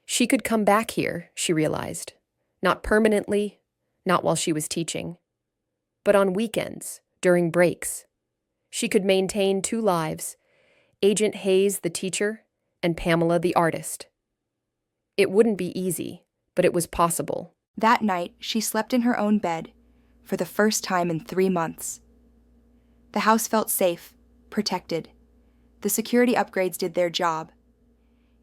She could come back here, she realized. Not permanently, not while she was teaching, but on weekends, during breaks. She could maintain 2 lives, Agent Hayes, the teacher, and Pamela, the artist. It wouldn't be easy, but it was possible. That night, she slept in her own bed, for the first time in 3 months. The house felt safe, protected. The security upgrades did their job.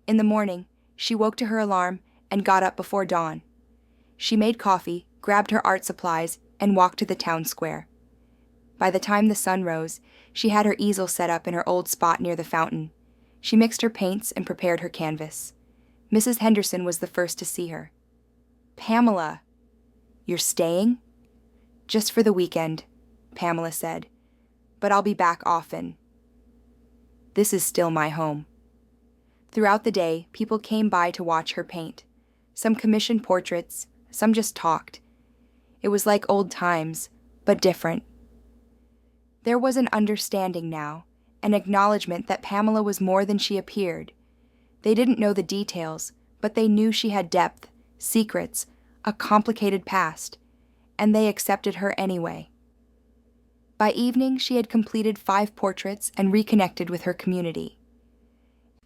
In the morning, she woke to her alarm and got up before dawn. She made coffee, grabbed her art supplies, and walked to the town square. By the time the sun rose, she had her easel set up in her old spot near the fountain. She mixed her paints and prepared her canvas. Mrs. Henderson was the first to see her. "Pamela, you're staying?" "Just for the weekend," Pamela said. "But I'll be back often. This is still my home." Throughout the day, people came by to watch her paint. Some commissioned portraits, some just talked. It was like old times, but different. There was an understanding now, an acknowledgement that Pamela was more than she appeared. They didn't know the details, but they knew she had depth, secrets, a complicated past, and they accepted her anyway. By evening, she had completed 5 portraits and reconnected with her community.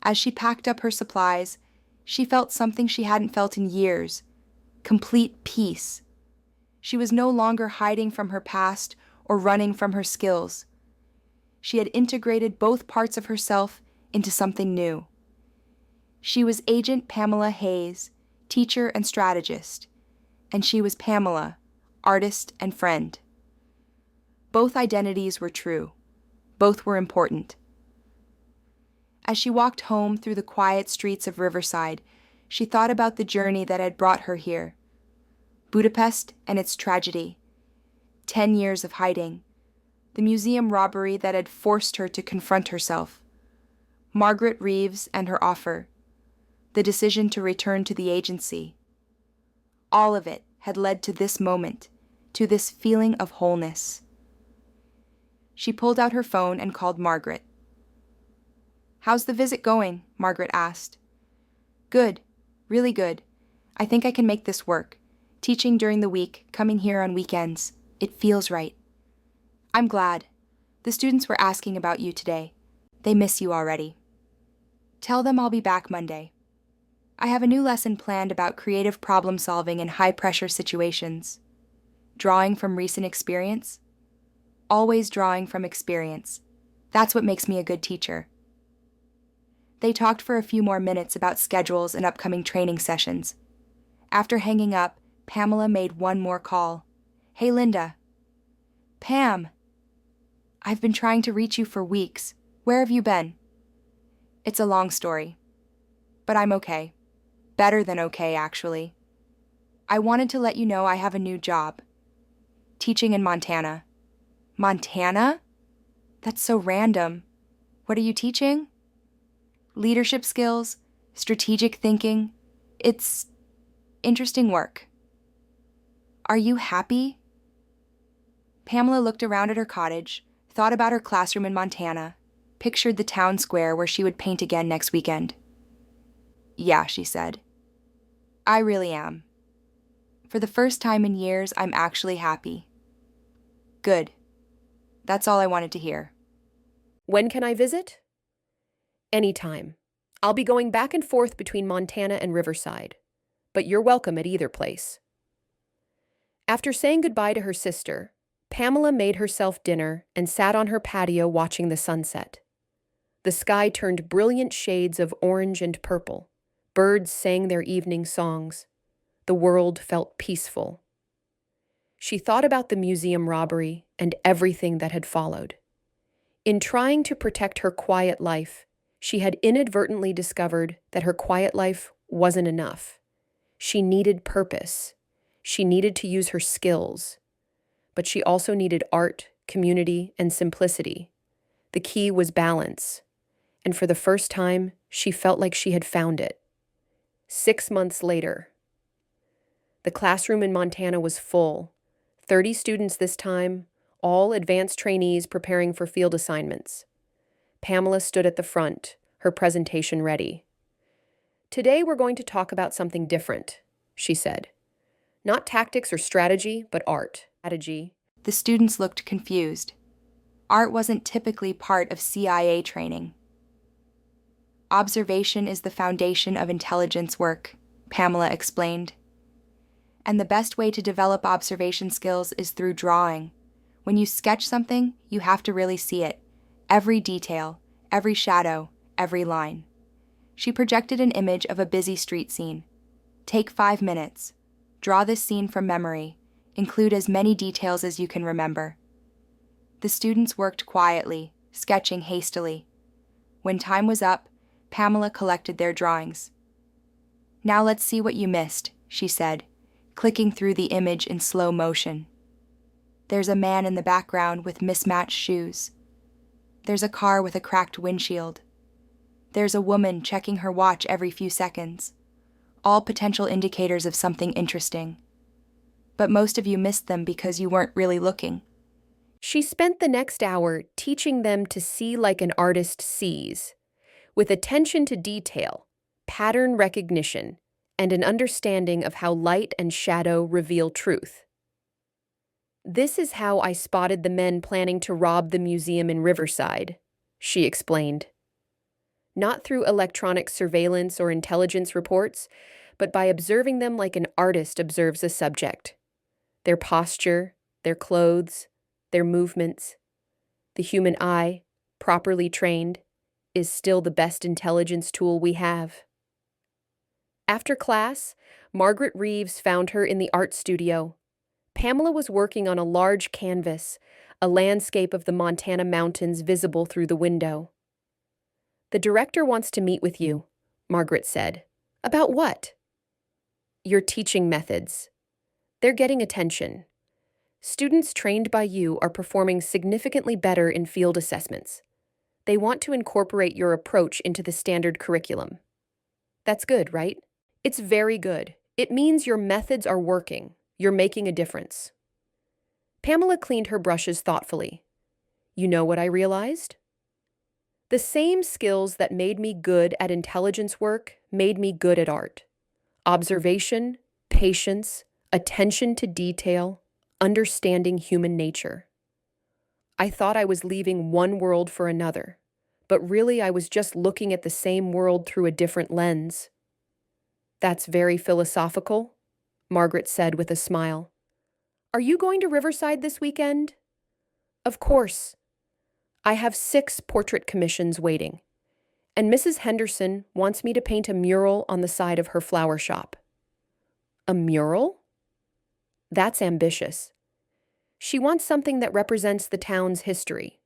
As she packed up her supplies, she felt something she hadn't felt in years: complete peace. She was no longer hiding from her past or running from her skills. She had integrated both parts of herself into something new. She was Agent Pamela Hayes, teacher and strategist, and she was Pamela, artist and friend. Both identities were true. Both were important. As she walked home through the quiet streets of Riverside, she thought about the journey that had brought her here. Budapest and its tragedy. 10 years of hiding. The museum robbery that had forced her to confront herself. Margaret Reeves and her offer. The decision to return to the agency. All of it had led to this moment, to this feeling of wholeness. She pulled out her phone and called Margaret. "How's the visit going?" Margaret asked. "Good, really good. I think I can make this work. Teaching during the week, coming here on weekends. It feels right." "I'm glad. The students were asking about you today. They miss you already. Tell them I'll be back Monday. I have a new lesson planned about creative problem solving in high-pressure situations. Drawing from recent experience. Always drawing from experience. That's what makes me a good teacher." They talked for a few more minutes about schedules and upcoming training sessions. After hanging up, Pamela made one more call. "Hey, Linda." "Pam. I've been trying to reach you for weeks. Where have you been?" "It's a long story. But I'm okay. Better than okay, actually. I wanted to let you know I have a new job. Teaching in Montana." "Montana? That's so random. What are you teaching?" "Leadership skills, strategic thinking. It's interesting work." "Are you happy?" Pamela looked around at her cottage, thought about her classroom in Montana, pictured the town square where she would paint again next weekend. "Yeah," she said. "I really am. For the first time in years, I'm actually happy. Good. That's all I wanted to hear. When can I visit? Anytime. I'll be going back and forth between Montana and Riverside, but you're welcome at either place. After saying goodbye to her sister, Pamela made herself dinner and sat on her patio watching the sunset. The sky turned brilliant shades of orange and purple. Birds sang their evening songs. The world felt peaceful. She thought about the museum robbery and everything that had followed. In trying to protect her quiet life, she had inadvertently discovered that her quiet life wasn't enough. She needed purpose. She needed to use her skills. But she also needed art, community, and simplicity. The key was balance. And for the first time, she felt like she had found it. 6 months later, the classroom in Montana was full. 30 students this time, all advanced trainees preparing for field assignments. Pamela stood at the front, her presentation ready. Today we're going to talk about something different, she said. Not tactics or strategy, but art. Strategy. The students looked confused. Art wasn't typically part of CIA training. Observation is the foundation of intelligence work, Pamela explained. And the best way to develop observation skills is through drawing. When you sketch something, you have to really see it. Every detail, every shadow, every line. She projected an image of a busy street scene. Take 5 minutes. Draw this scene from memory. Include as many details as you can remember. The students worked quietly, sketching hastily. When time was up, Pamela collected their drawings. Now let's see what you missed, she said, clicking through the image in slow motion. There's a man in the background with mismatched shoes. There's a car with a cracked windshield. There's a woman checking her watch every few seconds. All potential indicators of something interesting. But most of you missed them because you weren't really looking. She spent the next hour teaching them to see like an artist sees, with attention to detail, pattern recognition, and an understanding of how light and shadow reveal truth. This is how I spotted the men planning to rob the museum in Riverside, she explained. Not through electronic surveillance or intelligence reports, but by observing them like an artist observes a subject. Their posture, their clothes, their movements. The human eye, properly trained, is still the best intelligence tool we have. After class, Margaret Reeves found her in the art studio. Pamela was working on a large canvas, a landscape of the Montana mountains visible through the window. "The director wants to meet with you," Margaret said. "About what?" "Your teaching methods. They're getting attention. Students trained by you are performing significantly better in field assessments. They want to incorporate your approach into the standard curriculum." "That's good, right?" "It's very good. It means your methods are working. You're making a difference." Pamela cleaned her brushes thoughtfully. "You know what I realized? The same skills that made me good at intelligence work made me good at art. Observation, patience, attention to detail, understanding human nature. I thought I was leaving one world for another, but really I was just looking at the same world through a different lens." "That's very philosophical," Margaret said with a smile. "Are you going to Riverside this weekend?" "Of course. I have 6 portrait commissions waiting, and Mrs. Henderson wants me to paint a mural on the side of her flower shop." "A mural?" "That's ambitious. She wants something that represents the town's history.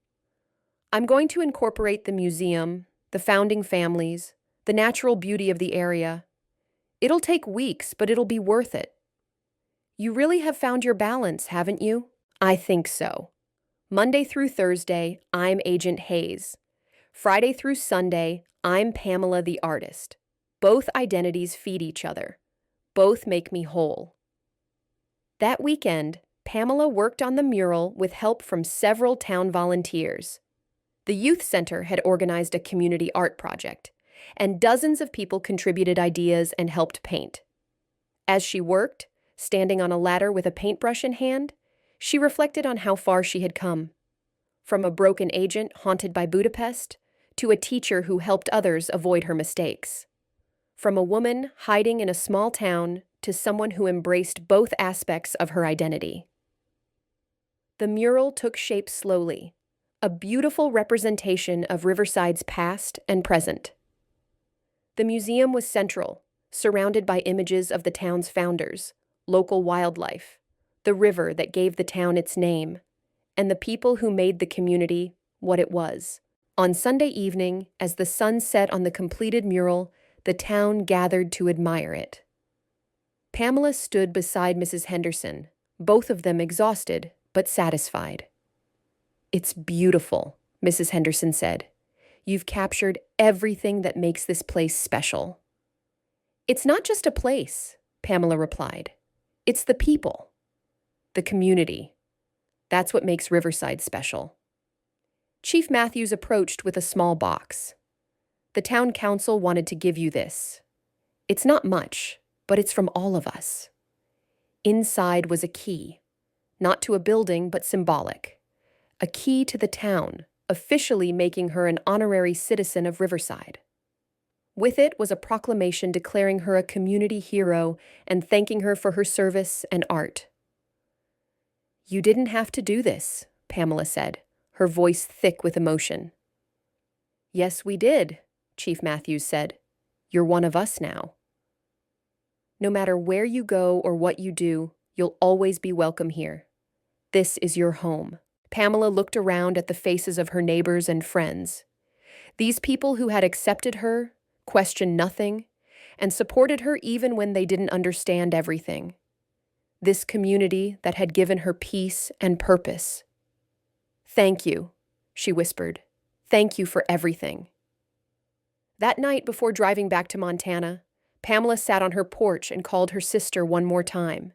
I'm going to incorporate the museum, the founding families, the natural beauty of the area. It'll take weeks, but it'll be worth it." "You really have found your balance, haven't you?" "I think so. Monday through Thursday, I'm Agent Hayes. Friday through Sunday, I'm Pamela the artist. Both identities feed each other. Both make me whole." That weekend, Pamela worked on the mural with help from several town volunteers. The youth center had organized a community art project, and dozens of people contributed ideas and helped paint. As she worked, Standing on a ladder with a paintbrush in hand, she reflected on how far she had come. From a broken agent haunted by Budapest to a teacher who helped others avoid her mistakes. From a woman hiding in a small town to someone who embraced both aspects of her identity. The mural took shape slowly, a beautiful representation of Riverside's past and present. The museum was central, surrounded by images of the town's founders, local wildlife, the river that gave the town its name, and the people who made the community what it was. On Sunday evening, as the sun set on the completed mural, the town gathered to admire it. Pamela stood beside Mrs. Henderson, both of them exhausted but satisfied. "It's beautiful," Mrs. Henderson said. "You've captured everything that makes this place special." "It's not just a place," Pamela replied. "It's the people, the community. That's what makes Riverside special." Chief Matthews approached with a small box. "The town council wanted to give you this. It's not much, but it's from all of us." Inside was a key, not to a building, but symbolic. A key to the town, officially making her an honorary citizen of Riverside. With it was a proclamation declaring her a community hero and thanking her for her service and art. "You didn't have to do this," Pamela said, her voice thick with emotion. "Yes, we did," Chief Matthews said. "You're one of us now. No matter where you go or what you do, you'll always be welcome here. This is your home." Pamela looked around at the faces of her neighbors and friends. These people who had accepted her, questioned nothing, and supported her even when they didn't understand everything. This community that had given her peace and purpose. "Thank you," she whispered. "Thank you for everything." That night before driving back to Montana, Pamela sat on her porch and called her sister one more time.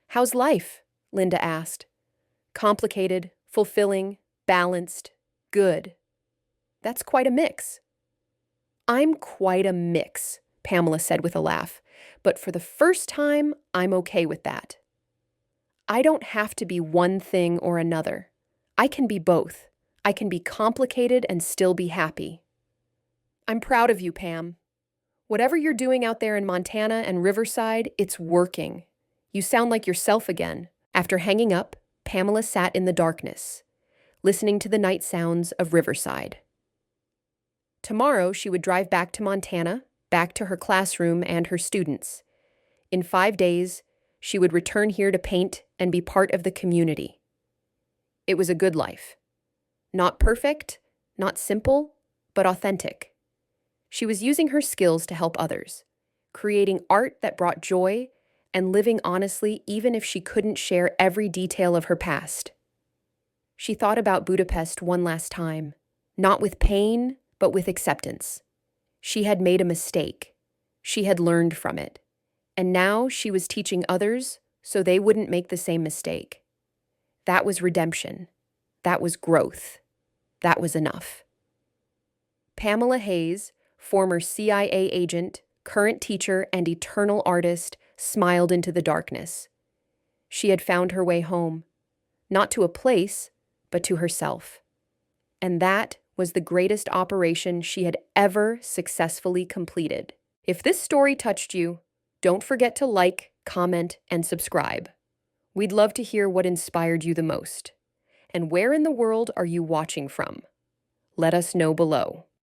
"How's life?" Linda asked. "Complicated, fulfilling, balanced, good. That's quite a mix." "I'm quite a mix," Pamela said with a laugh. "But for the first time, I'm okay with that. I don't have to be one thing or another. I can be both. I can be complicated and still be happy." "I'm proud of you, Pam. Whatever you're doing out there in Montana and Riverside, it's working. You sound like yourself again." After hanging up, Pamela sat in the darkness, listening to the night sounds of Riverside. Tomorrow, she would drive back to Montana, back to her classroom and her students. In 5 days, she would return here to paint and be part of the community. It was a good life. Not perfect, not simple, but authentic. She was using her skills to help others, creating art that brought joy and living honestly even if she couldn't share every detail of her past. She thought about Budapest one last time, not with pain, but with acceptance. She had made a mistake. She had learned from it. And now she was teaching others so they wouldn't make the same mistake. That was redemption. That was growth. That was enough. Pamela Hayes, former CIA agent, current teacher, and eternal artist, smiled into the darkness. She had found her way home, not to a place, but to herself. And that was the greatest operation she had ever successfully completed. If this story touched you, don't forget to like, comment, and subscribe. We'd love to hear what inspired you the most. And where in the world are you watching from? Let us know below.